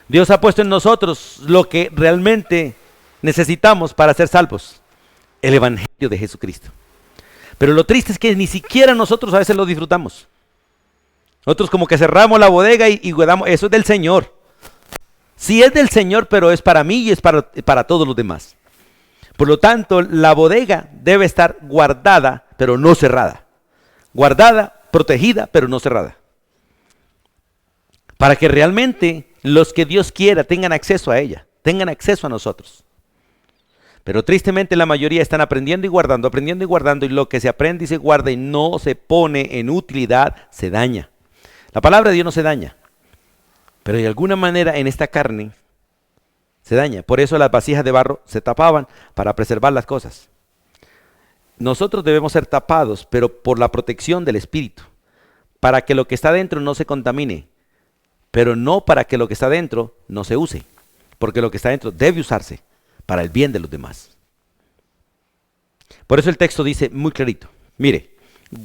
Dios ha puesto en nosotros lo que realmente necesitamos para ser salvos. El Evangelio de Jesucristo. Pero lo triste es que ni siquiera nosotros a veces lo disfrutamos. Nosotros como que cerramos la bodega y guardamos, eso es del Señor. Sí es del Señor, pero es para mí y es para todos los demás. Por lo tanto, la bodega debe estar guardada, pero no cerrada. Guardada, protegida, pero no cerrada. Para que realmente los que Dios quiera tengan acceso a ella, tengan acceso a nosotros. Pero tristemente la mayoría están aprendiendo y guardando, y lo que se aprende y se guarda y no se pone en utilidad, se daña. La palabra de Dios no se daña, pero de alguna manera en esta carne se daña. Por eso las vasijas de barro se tapaban para preservar las cosas. Nosotros debemos ser tapados, pero por la protección del Espíritu, para que lo que está dentro no se contamine, pero no para que lo que está dentro no se use, porque lo que está dentro debe usarse para el bien de los demás. Por eso el texto dice muy clarito, mire,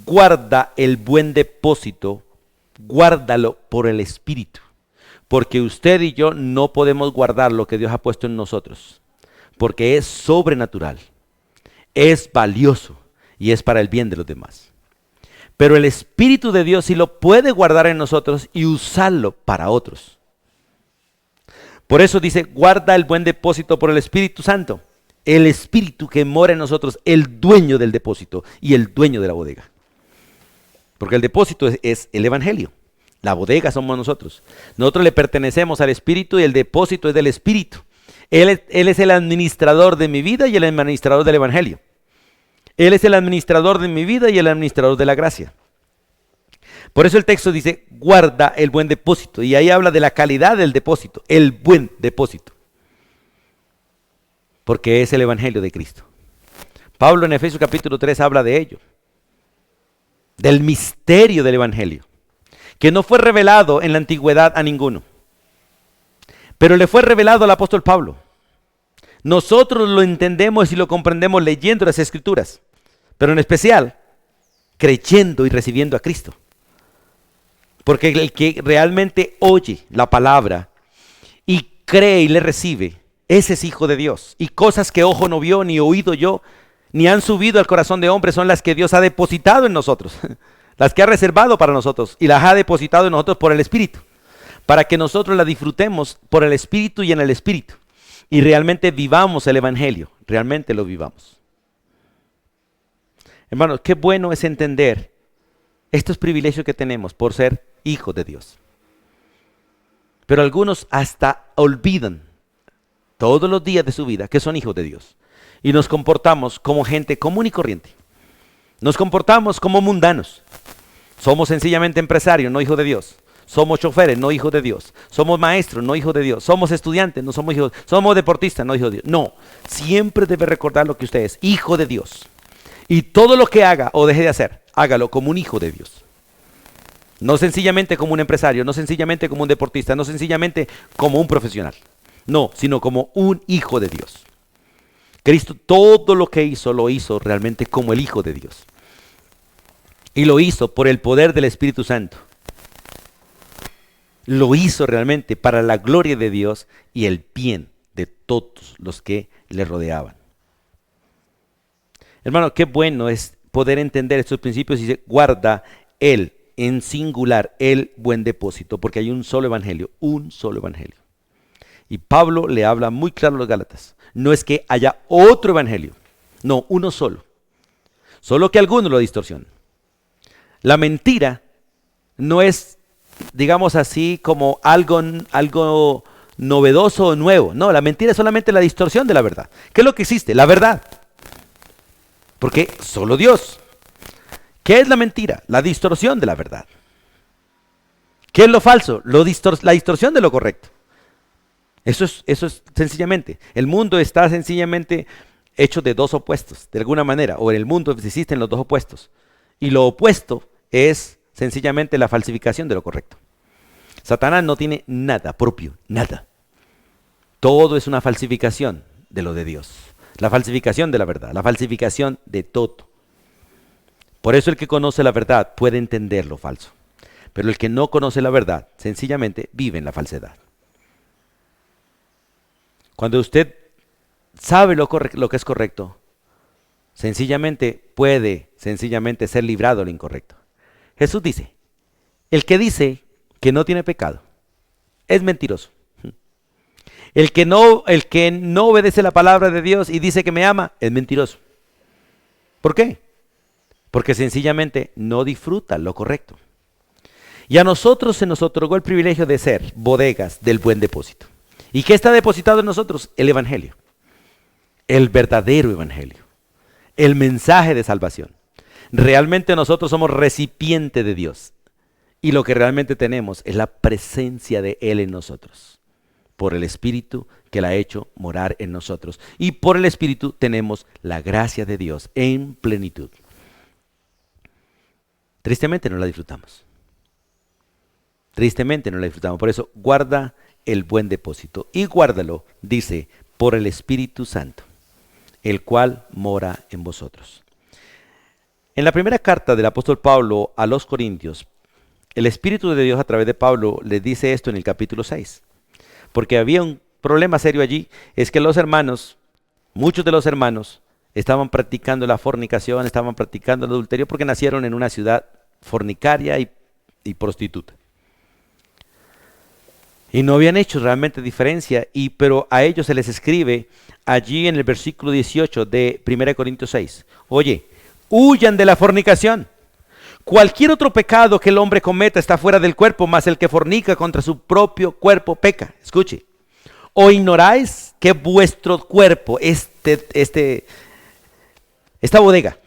guarda el buen depósito, guárdalo por el Espíritu, porque usted y yo no podemos guardar lo que Dios ha puesto en nosotros, porque es sobrenatural. Es valioso y es para el bien de los demás. Pero el Espíritu de Dios sí lo puede guardar en nosotros y usarlo para otros. Por eso dice, guarda el buen depósito por el Espíritu Santo. El Espíritu que mora en nosotros, el dueño del depósito y el dueño de la bodega. Porque el depósito es el Evangelio. La bodega somos nosotros. Nosotros le pertenecemos al Espíritu y el depósito es del Espíritu. Él es el administrador de mi vida y el administrador del Evangelio. Él es el administrador de mi vida y el administrador de la gracia. Por eso el texto dice, guarda el buen depósito. Y ahí habla de la calidad del depósito, el buen depósito. Porque es el Evangelio de Cristo. Pablo en Efesios capítulo 3 habla de ello. Del misterio del Evangelio. Que no fue revelado en la antigüedad a ninguno. Pero le fue revelado al apóstol Pablo. Nosotros lo entendemos y lo comprendemos leyendo las Escrituras, pero en especial creyendo y recibiendo a Cristo. Porque el que realmente oye la palabra y cree y le recibe, ese es hijo de Dios. Y cosas que ojo no vio, ni oído yo, ni han subido al corazón de hombre son las que Dios ha depositado en nosotros, las que ha reservado para nosotros y las ha depositado en nosotros por el Espíritu. Para que nosotros la disfrutemos por el Espíritu y en el Espíritu. Y realmente vivamos el Evangelio, realmente lo vivamos. Hermanos, qué bueno es entender estos privilegios que tenemos por ser hijos de Dios. Pero algunos hasta olvidan todos los días de su vida que son hijos de Dios. Y nos comportamos como gente común y corriente. Nos comportamos como mundanos. Somos sencillamente empresarios, no hijos de Dios. Somos choferes, no hijos de Dios. Somos maestros, no hijos de Dios. Somos estudiantes, no somos hijos. Somos deportistas, no hijos de Dios. No, siempre debe recordar lo que usted es, hijo de Dios. Y todo lo que haga o deje de hacer, hágalo como un hijo de Dios. No sencillamente como un empresario, no sencillamente como un deportista, no sencillamente como un profesional. No, sino como un hijo de Dios. Cristo todo lo que hizo, lo hizo realmente como el Hijo de Dios. Y lo hizo por el poder del Espíritu Santo. Lo hizo realmente para la gloria de Dios y el bien de todos los que le rodeaban. Hermano, qué bueno es poder entender estos principios y se guarda Él, en singular, el buen depósito, porque hay un solo evangelio, un solo evangelio. Y Pablo le habla muy claro a los Gálatas. No es que haya otro evangelio, no, uno solo. Solo que algunos lo distorsionan. La mentira no es, digamos así, como algo novedoso o nuevo. No, la mentira es solamente la distorsión de la verdad. ¿Qué es lo que existe? La verdad. Porque solo Dios. ¿Qué es la mentira? La distorsión de la verdad. ¿Qué es lo falso? La distorsión de lo correcto. Eso es sencillamente. El mundo está sencillamente hecho de dos opuestos, de alguna manera. O en el mundo existen los dos opuestos. Y lo opuesto es sencillamente la falsificación de lo correcto. Satanás no tiene nada propio, nada. Todo es una falsificación de lo de Dios. La falsificación de la verdad, la falsificación de todo. Por eso el que conoce la verdad puede entender lo falso. Pero el que no conoce la verdad, sencillamente vive en la falsedad. Cuando usted sabe lo que es correcto, sencillamente puede ser librado de lo incorrecto. Jesús dice, el que dice que no tiene pecado es mentiroso. El que no obedece la palabra de Dios y dice que me ama es mentiroso. ¿Por qué? Porque sencillamente no disfruta lo correcto. Y a nosotros se nos otorgó el privilegio de ser bodegas del buen depósito. ¿Y qué está depositado en nosotros? El evangelio. El verdadero evangelio. El mensaje de salvación. Realmente nosotros somos recipiente de Dios. Y lo que realmente tenemos es la presencia de Él en nosotros. Por el Espíritu que la ha hecho morar en nosotros. Y por el Espíritu tenemos la gracia de Dios en plenitud. Tristemente no la disfrutamos. Tristemente no la disfrutamos. Por eso guarda el buen depósito. Y guárdalo, dice, por el Espíritu Santo, el cual mora en vosotros. En la primera carta del apóstol Pablo a los Corintios, el Espíritu de Dios a través de Pablo les dice esto en el capítulo 6. Porque había un problema serio allí, es que los hermanos, muchos de los hermanos, estaban practicando la fornicación, estaban practicando el adulterio porque nacieron en una ciudad fornicaria y prostituta. Y no habían hecho realmente diferencia, pero a ellos se les escribe allí en el versículo 18 de 1 Corintios 6. Oye, huyan de la fornicación. Cualquier otro pecado que el hombre cometa está fuera del cuerpo, mas el que fornica contra su propio cuerpo peca. Escuche. ¿O ignoráis que vuestro cuerpo, esta bodega,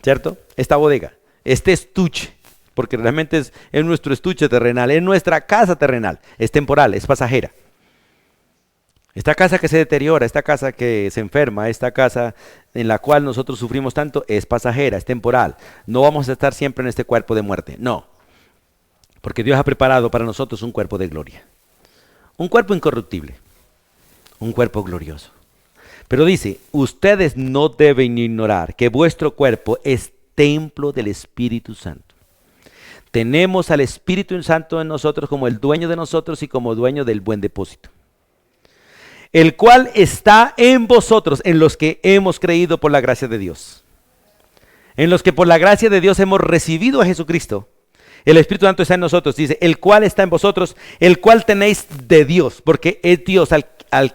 ¿cierto? Esta bodega, este estuche, porque realmente es nuestro estuche terrenal, es nuestra casa terrenal, es temporal, es pasajera. Esta casa que se deteriora, esta casa que se enferma, esta casa en la cual nosotros sufrimos tanto, es pasajera, es temporal. No vamos a estar siempre en este cuerpo de muerte, no. Porque Dios ha preparado para nosotros un cuerpo de gloria. Un cuerpo incorruptible, un cuerpo glorioso. Pero dice, ustedes no deben ignorar que vuestro cuerpo es templo del Espíritu Santo. Tenemos al Espíritu Santo en nosotros como el dueño de nosotros y como dueño del buen depósito. El cual está en vosotros, en los que hemos creído por la gracia de Dios. En los que por la gracia de Dios hemos recibido a Jesucristo. El Espíritu Santo está en nosotros, dice, el cual está en vosotros, el cual tenéis de Dios, porque es Dios al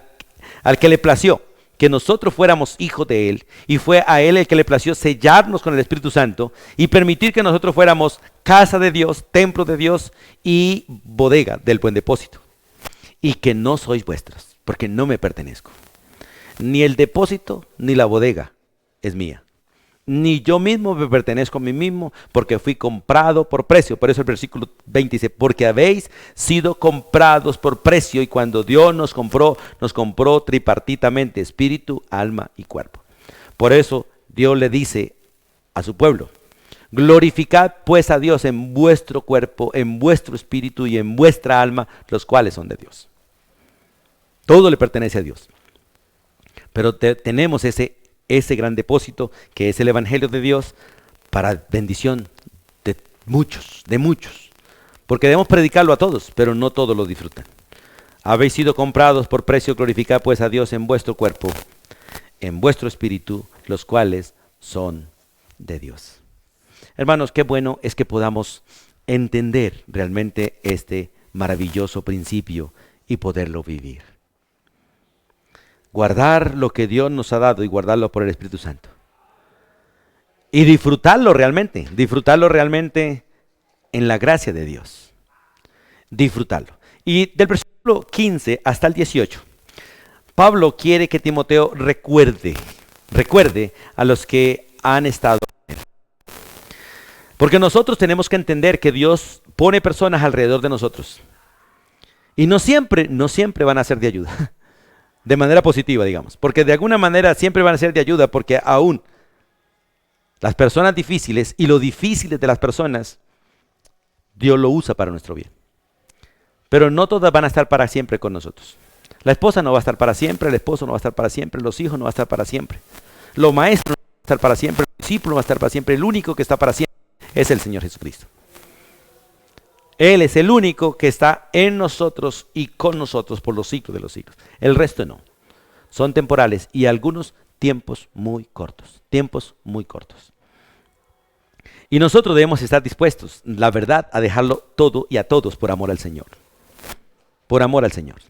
que le plació que nosotros fuéramos hijos de Él, y fue a Él el que le plació sellarnos con el Espíritu Santo y permitir que nosotros fuéramos casa de Dios, templo de Dios y bodega del buen depósito. Y que no sois vuestros, porque no me pertenezco. Ni el depósito ni la bodega es mía. Ni yo mismo me pertenezco a mí mismo, porque fui comprado por precio. Por eso el versículo 20 dice, porque habéis sido comprados por precio, y cuando Dios nos compró tripartitamente, espíritu, alma y cuerpo. Por eso Dios le dice a su pueblo. Glorificad pues a Dios en vuestro cuerpo, en vuestro espíritu y en vuestra alma, los cuales son de Dios. Todo le pertenece a Dios. Pero tenemos ese gran depósito que es el Evangelio de Dios para bendición de muchos. Porque debemos predicarlo a todos, pero no todos lo disfrutan. Habéis sido comprados por precio, glorificad pues a Dios en vuestro cuerpo, en vuestro espíritu, los cuales son de Dios. Hermanos, qué bueno es que podamos entender realmente este maravilloso principio y poderlo vivir. Guardar lo que Dios nos ha dado y guardarlo por el Espíritu Santo. Y disfrutarlo realmente en la gracia de Dios. Disfrutarlo. Y del versículo 15 hasta el 18, Pablo quiere que Timoteo recuerde a los que han estado. Porque nosotros tenemos que entender que Dios pone personas alrededor de nosotros. Y no siempre van a ser de ayuda. De manera positiva, digamos. Porque de alguna manera siempre van a ser de ayuda, porque aún las personas difíciles y lo difíciles de las personas, Dios lo usa para nuestro bien. Pero no todas van a estar para siempre con nosotros. La esposa no va a estar para siempre, el esposo no va a estar para siempre, los hijos no va a estar para siempre. Los maestros no van a estar para siempre, el discípulo no va a estar para siempre. El único que está para siempre es el Señor Jesucristo. Él es el único que está en nosotros y con nosotros por los siglos de los siglos. El resto no. Son temporales y algunos tiempos muy cortos. Y nosotros debemos estar dispuestos, la verdad, a dejarlo todo y a todos por amor al Señor. Por amor al Señor.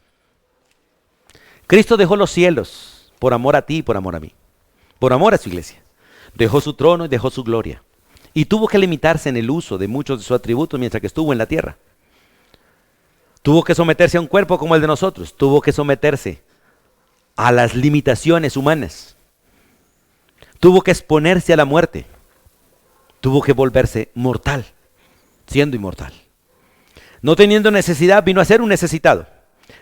Cristo dejó los cielos por amor a ti y por amor a mí. Por amor a su iglesia. Dejó su trono y dejó su gloria. Y tuvo que limitarse en el uso de muchos de sus atributos mientras que estuvo en la tierra. Tuvo que someterse a un cuerpo como el de nosotros. Tuvo que someterse a las limitaciones humanas. Tuvo que exponerse a la muerte. Tuvo que volverse mortal, siendo inmortal. No teniendo necesidad, vino a ser un necesitado.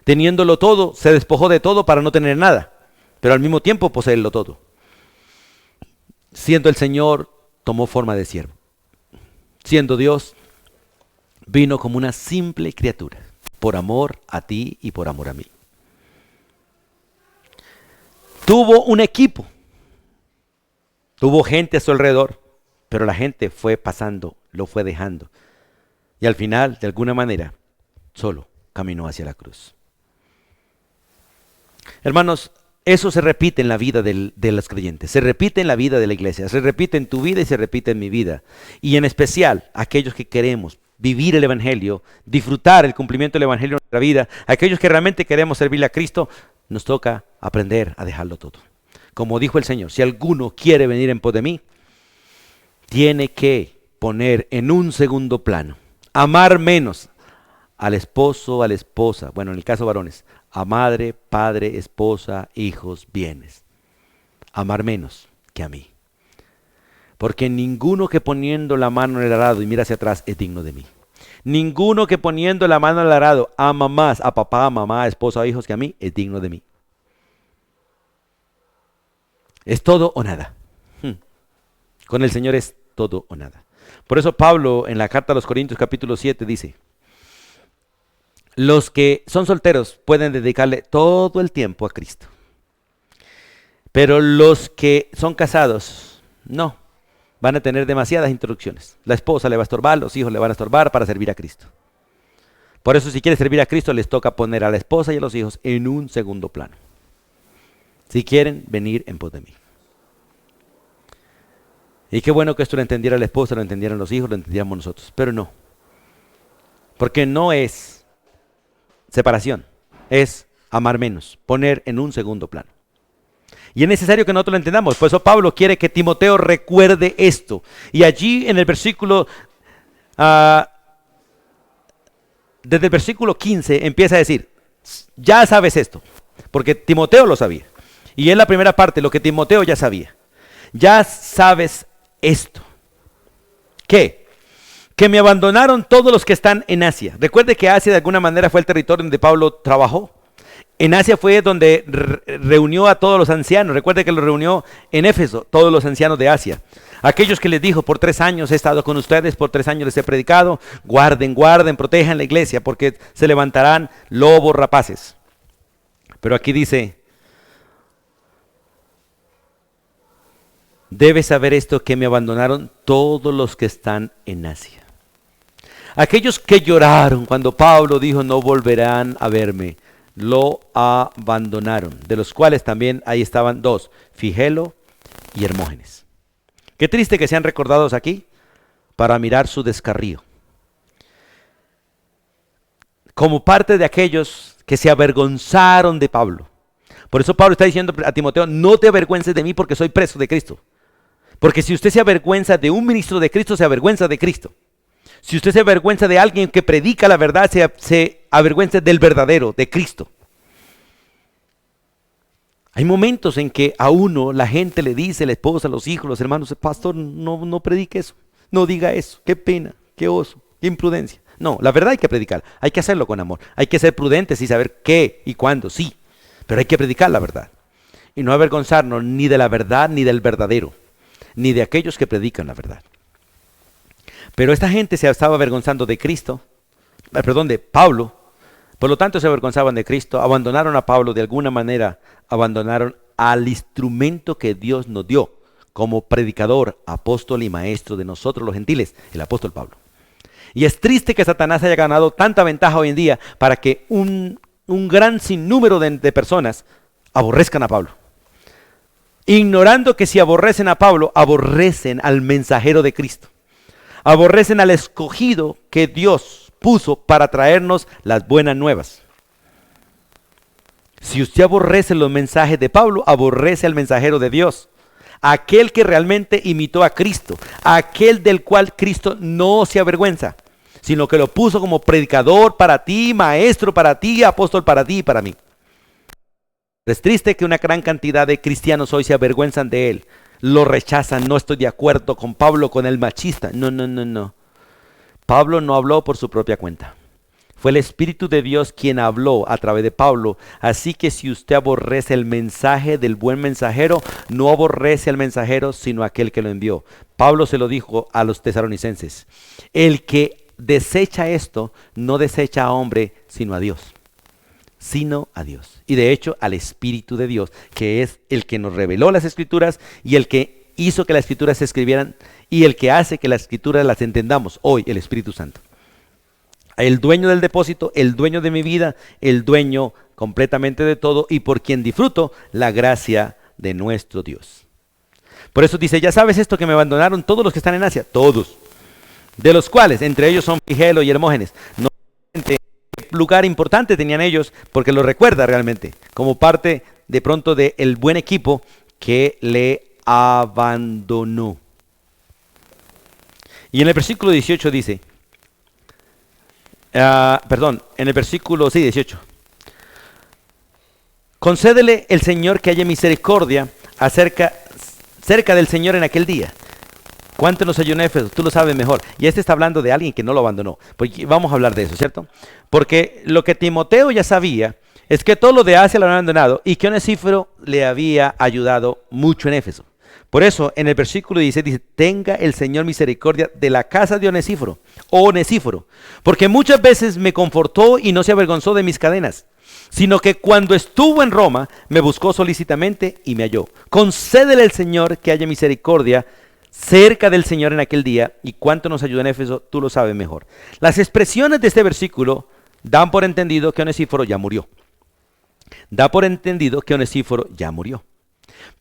Teniéndolo todo, se despojó de todo para no tener nada, pero al mismo tiempo poseerlo todo. Siendo el Señor, tomó forma de siervo. Siendo Dios, vino como una simple criatura, por amor a ti y por amor a mí. Tuvo un equipo, tuvo gente a su alrededor, pero la gente fue pasando, lo fue dejando. Y al final, de alguna manera, solo caminó hacia la cruz. Hermanos, eso se repite en la vida de los creyentes, se repite en la vida de la iglesia, se repite en tu vida y se repite en mi vida. Y en especial, aquellos que queremos vivir el Evangelio, disfrutar el cumplimiento del Evangelio en nuestra vida, aquellos que realmente queremos servirle a Cristo, nos toca aprender a dejarlo todo. Como dijo el Señor, si alguno quiere venir en pos de mí, tiene que poner en un segundo plano, amar menos al esposo, a la esposa, bueno, en el caso de varones, a madre, padre, esposa, hijos, bienes. Amar menos que a mí. Porque ninguno que poniendo la mano en el arado y mira hacia atrás es digno de mí. Ninguno que poniendo la mano en el arado ama más a papá, a mamá, a esposa, a hijos que a mí es digno de mí. Es todo o nada. Con el Señor es todo o nada. Por eso Pablo en la carta a los Corintios capítulo 7 dice: los que son solteros pueden dedicarle todo el tiempo a Cristo. Pero los que son casados, no. Van a tener demasiadas introducciones. La esposa le va a estorbar, los hijos le van a estorbar para servir a Cristo. Por eso si quieres servir a Cristo les toca poner a la esposa y a los hijos en un segundo plano. Si quieren venir en pos de mí. Y qué bueno que esto lo entendiera la esposa, lo entendieran los hijos, lo entendiéramos nosotros. Pero no. Porque no es separación, es amar menos, poner en un segundo plano. Y es necesario que nosotros lo entendamos. Por eso Pablo quiere que Timoteo recuerde esto. Y allí en el versículo, desde el versículo 15 empieza a decir, ya sabes esto, porque Timoteo lo sabía. Y es la primera parte, lo que Timoteo ya sabía. Ya sabes esto. ¿Qué? Que me abandonaron todos los que están en Asia. Recuerde que Asia de alguna manera fue el territorio donde Pablo trabajó. En Asia fue donde reunió a todos los ancianos. Recuerde que los reunió en Éfeso, todos los ancianos de Asia. Aquellos que les dijo, por 3 años he estado con ustedes, por 3 años les he predicado, guarden, protejan la iglesia, porque se levantarán lobos rapaces. Pero aquí dice, debes saber esto, que me abandonaron todos los que están en Asia. Aquellos que lloraron cuando Pablo dijo, no volverán a verme, lo abandonaron, de los cuales también ahí estaban 2, Figelo y Hermógenes. Qué triste que sean recordados aquí para mirar su descarrío. Como parte de aquellos que se avergonzaron de Pablo. Por eso Pablo está diciendo a Timoteo, no te avergüences de mí porque soy preso de Cristo. Porque si usted se avergüenza de un ministro de Cristo, se avergüenza de Cristo. Si usted se avergüenza de alguien que predica la verdad, se avergüenza del verdadero, de Cristo. Hay momentos en que a uno la gente le dice, la esposa, los hijos, los hermanos, pastor, no predique eso, no diga eso, qué pena, qué oso, qué imprudencia. No, la verdad hay que predicar, hay que hacerlo con amor, hay que ser prudentes y saber qué y cuándo, sí, pero hay que predicar la verdad. Y no avergonzarnos ni de la verdad ni del verdadero, ni de aquellos que predican la verdad. Pero esta gente se estaba avergonzando de Cristo, de Pablo, por lo tanto se avergonzaban de Cristo, abandonaron a Pablo de alguna manera, abandonaron al instrumento que Dios nos dio como predicador, apóstol y maestro de nosotros los gentiles, el apóstol Pablo. Y es triste que Satanás haya ganado tanta ventaja hoy en día para que un gran sinnúmero de personas aborrezcan a Pablo. Ignorando que si aborrecen a Pablo, aborrecen al mensajero de Cristo. Aborrecen al escogido que Dios puso para traernos las buenas nuevas. Si usted aborrece los mensajes de Pablo, aborrece al mensajero de Dios. Aquel que realmente imitó a Cristo. Aquel del cual Cristo no se avergüenza, sino que lo puso como predicador para ti, maestro para ti, apóstol para ti y para mí. Es triste que una gran cantidad de cristianos hoy se avergüenzan de él. Lo rechazan, no estoy de acuerdo con Pablo, con el machista. No. Pablo no habló por su propia cuenta. Fue el Espíritu de Dios quien habló a través de Pablo. Así que si usted aborrece el mensaje del buen mensajero, no aborrece al mensajero, sino aquel que lo envió. Pablo se lo dijo a los tesalonicenses. El que desecha esto, no desecha a hombre, sino a Dios. Y de hecho al Espíritu de Dios, que es el que nos reveló las Escrituras y el que hizo que las Escrituras se escribieran y el que hace que las Escrituras las entendamos hoy, el Espíritu Santo. El dueño del depósito, el dueño de mi vida, el dueño completamente de todo y por quien disfruto la gracia de nuestro Dios. Por eso dice, ya sabes esto, que me abandonaron todos los que están en Asia, todos, de los cuales entre ellos son Figelo y Hermógenes. No lugar importante tenían ellos, porque lo recuerda realmente, como parte de pronto del buen equipo que le abandonó. Y en el versículo 18 dice, en el versículo 18, concédele el Señor que haya misericordia cerca del Señor en aquel día. ¿Cuánto nos ayunó Éfeso? Tú lo sabes mejor. Y este está hablando de alguien que no lo abandonó. Porque vamos a hablar de eso, ¿cierto? Porque lo que Timoteo ya sabía es que todo lo de Asia lo habían abandonado y que Onesíforo le había ayudado mucho en Éfeso. Por eso, en el versículo 16 dice, tenga el Señor misericordia de la casa de Onesíforo, porque muchas veces me confortó y no se avergonzó de mis cadenas, sino que cuando estuvo en Roma, me buscó solícitamente y me halló. Concédele al Señor que haya misericordia cerca del Señor en aquel día, y cuánto nos ayudó en Éfeso, tú lo sabes mejor. Las expresiones de este versículo dan por entendido que Onesíforo ya murió.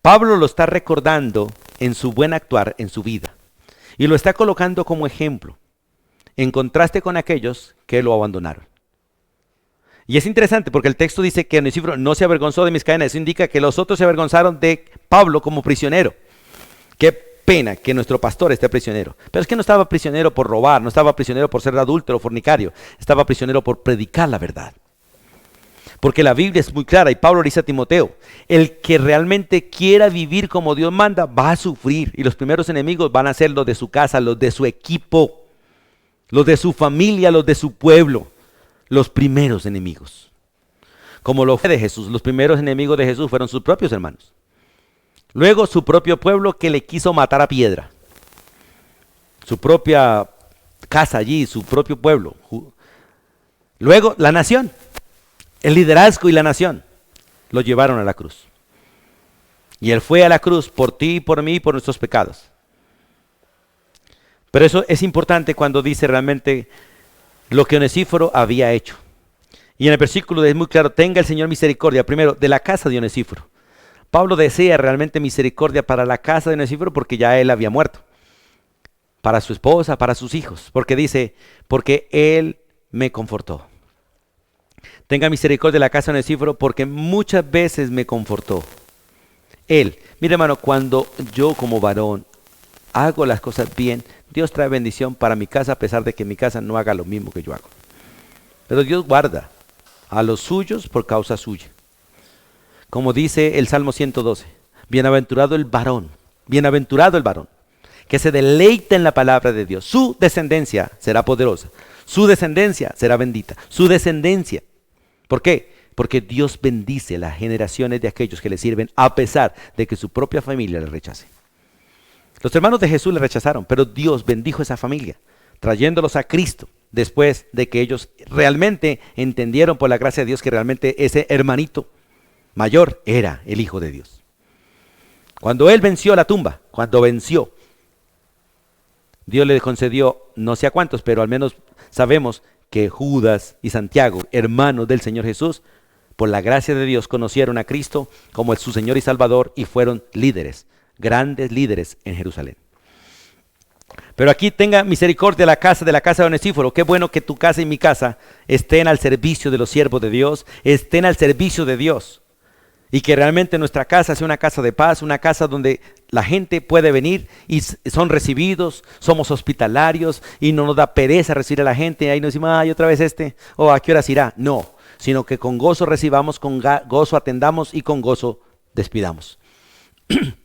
Pablo lo está recordando en su buen actuar en su vida, y lo está colocando como ejemplo, en contraste con aquellos que lo abandonaron. Y es interesante porque el texto dice que Onesíforo no se avergonzó de mis cadenas. Eso indica que los otros se avergonzaron de Pablo como prisionero. Qué pena que nuestro pastor esté prisionero. Pero es que no estaba prisionero por robar, no estaba prisionero por ser adúltero o fornicario. Estaba prisionero por predicar la verdad. Porque la Biblia es muy clara y Pablo le dice a Timoteo, el que realmente quiera vivir como Dios manda va a sufrir. Y los primeros enemigos van a ser los de su casa, los de su equipo, los de su familia, los de su pueblo. Los primeros enemigos. como lo fue de Jesús. Los primeros enemigos de Jesús fueron sus propios hermanos. Luego su propio pueblo que le quiso matar a piedra. Su propia casa allí, su propio pueblo. Luego la nación, el liderazgo y la nación lo llevaron a la cruz. Y Él fue a la cruz por ti, por mí y por nuestros pecados. Pero eso es importante cuando dice realmente lo que Onesíforo había hecho. Y en el versículo es muy claro, tenga el Señor misericordia, primero, de la casa de Onesíforo. Pablo desea realmente misericordia para la casa de Onesíforo porque ya él había muerto. Para su esposa, para sus hijos. Porque dice, porque Él me confortó. Tenga misericordia de la casa de Onesíforo porque muchas veces me confortó. Él, mire hermano, cuando yo como varón hago las cosas bien, Dios trae bendición para mi casa a pesar de que mi casa no haga lo mismo que yo hago. Pero Dios guarda a los suyos por causa suya. Como dice el Salmo 112, bienaventurado el varón que se deleita en la palabra de Dios. Su descendencia será poderosa, su descendencia será bendita, su descendencia. ¿Por qué? Porque Dios bendice las generaciones de aquellos que le sirven a pesar de que su propia familia le rechace. Los hermanos de Jesús le rechazaron, pero Dios bendijo esa familia, trayéndolos a Cristo, después de que ellos realmente entendieron por la gracia de Dios que realmente ese hermanito mayor era el Hijo de Dios. Cuando Él venció la tumba, cuando venció, Dios le concedió no sé a cuántos, pero al menos sabemos que Judas y Santiago, hermanos del Señor Jesús, por la gracia de Dios conocieron a Cristo como su Señor y Salvador y fueron líderes, grandes líderes en Jerusalén. Pero aquí tenga misericordia de la casa de Onesíforo. Qué bueno que tu casa y mi casa estén al servicio de los siervos de Dios, estén al servicio de Dios. Y que realmente nuestra casa sea una casa de paz, una casa donde la gente puede venir y son recibidos, somos hospitalarios y no nos da pereza recibir a la gente. Ahí nos decimos, ay, otra vez o ¿a qué horas irá? No, sino que con gozo recibamos, con gozo atendamos y con gozo despidamos.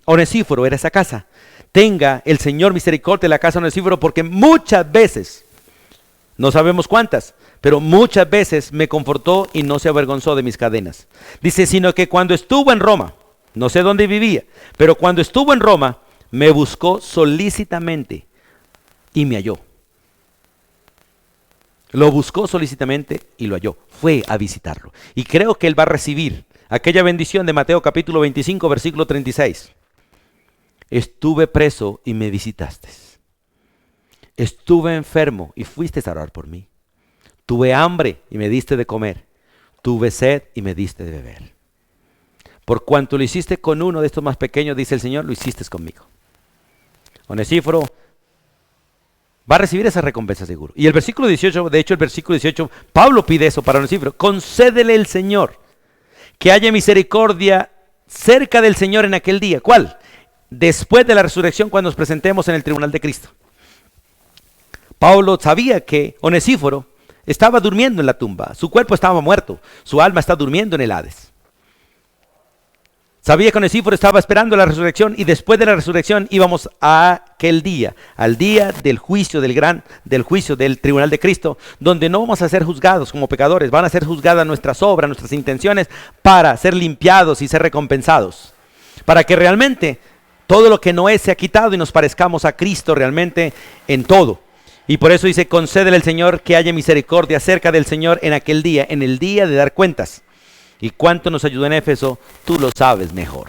Onesíforo era esa casa. Tenga el Señor misericordia de la casa de Onesíforo porque muchas veces, no sabemos cuántas, pero muchas veces me confortó y no se avergonzó de mis cadenas. Dice, sino que cuando estuvo en Roma, no sé dónde vivía, pero cuando estuvo en Roma, me buscó solícitamente y me halló. Lo buscó solícitamente y lo halló. Fue a visitarlo. Y creo que él va a recibir aquella bendición de Mateo capítulo 25, versículo 36. Estuve preso y me visitaste. Estuve enfermo y fuiste a orar por mí. Tuve hambre y me diste de comer. Tuve sed y me diste de beber. Por cuanto lo hiciste con uno de estos más pequeños, dice el Señor, lo hiciste conmigo. Onesíforo va a recibir esa recompensa seguro. Y el versículo 18, de hecho el versículo 18, Pablo pide eso para Onesíforo. Concédele el Señor que haya misericordia cerca del Señor en aquel día. ¿Cuál? Después de la resurrección, cuando nos presentemos en el tribunal de Cristo. Pablo sabía que Onesíforo estaba durmiendo en la tumba, su cuerpo estaba muerto, su alma está durmiendo en el Hades. Sabía que Onesíforo estaba esperando la resurrección y después de la resurrección íbamos a aquel día, al día del juicio del juicio del tribunal de Cristo, donde no vamos a ser juzgados como pecadores, van a ser juzgadas nuestras obras, nuestras intenciones para ser limpiados y ser recompensados, para que realmente todo lo que no es sea quitado y nos parezcamos a Cristo realmente en todo. Y por eso dice, concédele al Señor que haya misericordia cerca del Señor en aquel día, en el día de dar cuentas. Y cuánto nos ayudó en Éfeso, tú lo sabes mejor.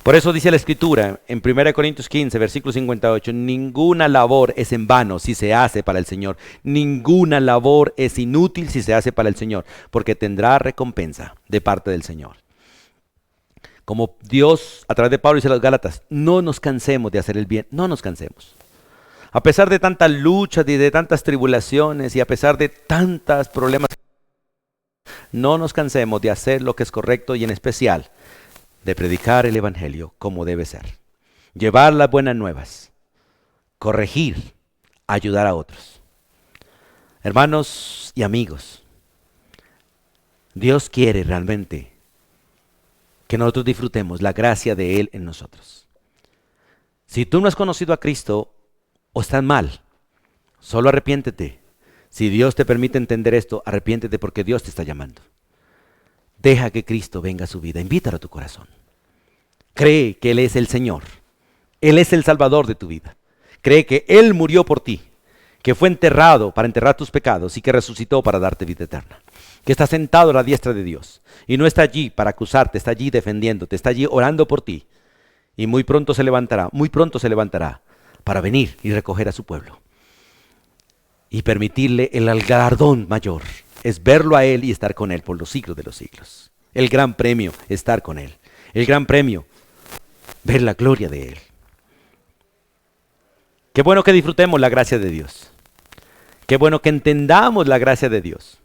Por eso dice la Escritura en 1 Corintios 15, versículo 58, ninguna labor es en vano si se hace para el Señor. Ninguna labor es inútil si se hace para el Señor, porque tendrá recompensa de parte del Señor. Como Dios, a través de Pablo dice a los Gálatas, no nos cansemos de hacer el bien, no nos cansemos. A pesar de tantas luchas y de tantas tribulaciones y a pesar de tantos problemas, no nos cansemos de hacer lo que es correcto y en especial de predicar el Evangelio como debe ser. Llevar las buenas nuevas, corregir, ayudar a otros. Hermanos y amigos, Dios quiere realmente que nosotros disfrutemos la gracia de Él en nosotros. Si tú no has conocido a Cristo o estás mal, solo arrepiéntete. Si Dios te permite entender esto, arrepiéntete porque Dios te está llamando. Deja que Cristo venga a su vida, invítalo a tu corazón. Cree que Él es el Señor, Él es el Salvador de tu vida. Cree que Él murió por ti, que fue enterrado para enterrar tus pecados y que resucitó para darte vida eterna. Que está sentado a la diestra de Dios y no está allí para acusarte, está allí defendiéndote, está allí orando por ti. Y muy pronto se levantará para venir y recoger a su pueblo. Y permitirle el galardón mayor, es verlo a Él y estar con Él por los siglos de los siglos. El gran premio, estar con Él. El gran premio, ver la gloria de Él. Qué bueno que disfrutemos la gracia de Dios. Qué bueno que entendamos la gracia de Dios.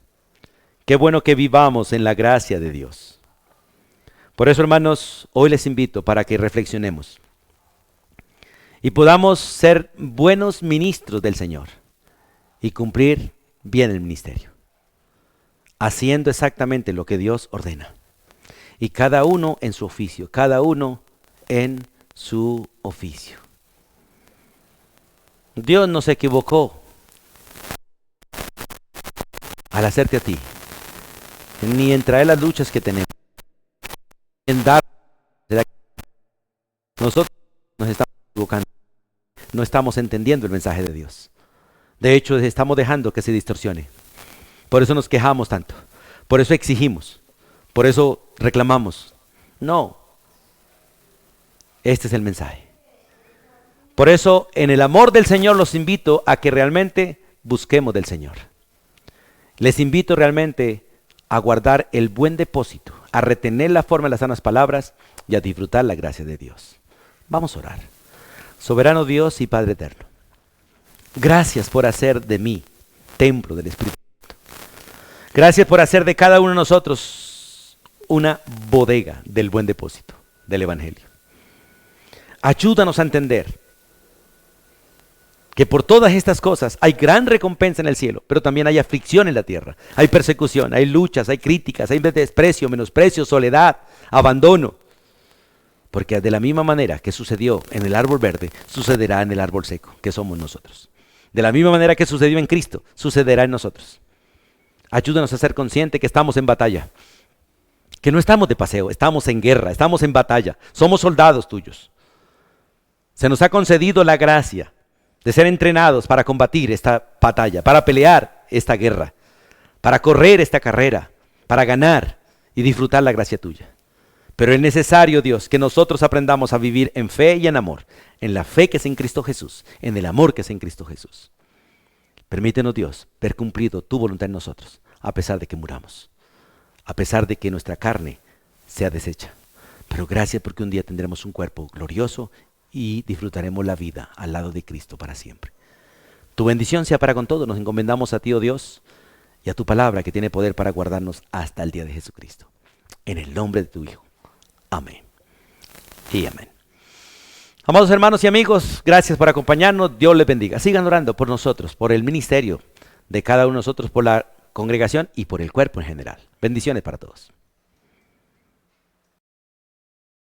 Qué bueno que vivamos en la gracia de Dios. Por eso, hermanos, hoy les invito para que reflexionemos y podamos ser buenos ministros del Señor y cumplir bien el ministerio, haciendo exactamente lo que Dios ordena. Y cada uno en su oficio, cada uno en su oficio. Dios no se equivocó al hacerte a ti, ni en traer las luchas que tenemos, en dar. Nosotros nos estamos equivocando, no estamos entendiendo el mensaje de Dios. De hecho, estamos dejando que se distorsione. Por eso nos quejamos tanto, por eso exigimos, por eso reclamamos. No, este es el mensaje. Por eso, en el amor del Señor los invito a que realmente busquemos del Señor. Les invito realmente a guardar el buen depósito, a retener la forma de las sanas palabras y a disfrutar la gracia de Dios. Vamos a orar. Soberano Dios y Padre eterno, gracias por hacer de mí templo del Espíritu Santo. Gracias por hacer de cada uno de nosotros una bodega del buen depósito del Evangelio. Ayúdanos a entender que por todas estas cosas hay gran recompensa en el cielo, pero también hay aflicción en la tierra, hay persecución, hay luchas, hay críticas, hay desprecio, menosprecio, soledad, abandono. Porque de la misma manera que sucedió en el árbol verde, sucederá en el árbol seco, que somos nosotros. De la misma manera que sucedió en Cristo, sucederá en nosotros. Ayúdanos a ser conscientes que estamos en batalla, que no estamos de paseo, estamos en guerra, estamos en batalla, somos soldados tuyos. Se nos ha concedido la gracia de ser entrenados para combatir esta batalla, para pelear esta guerra, para correr esta carrera, para ganar y disfrutar la gracia tuya. Pero es necesario, Dios, que nosotros aprendamos a vivir en fe y en amor, en la fe que es en Cristo Jesús, en el amor que es en Cristo Jesús. Permítenos, Dios, ver cumplido tu voluntad en nosotros, a pesar de que muramos, a pesar de que nuestra carne sea deshecha. Pero gracias porque un día tendremos un cuerpo glorioso y disfrutaremos la vida al lado de Cristo para siempre. Tu bendición sea para con todos. Nos encomendamos a ti, oh Dios, y a tu palabra que tiene poder para guardarnos hasta el día de Jesucristo. En el nombre de tu Hijo. Amén. Y amén. Amados hermanos y amigos, gracias por acompañarnos. Dios les bendiga. Sigan orando por nosotros, por el ministerio de cada uno de nosotros, por la congregación y por el cuerpo en general. Bendiciones para todos.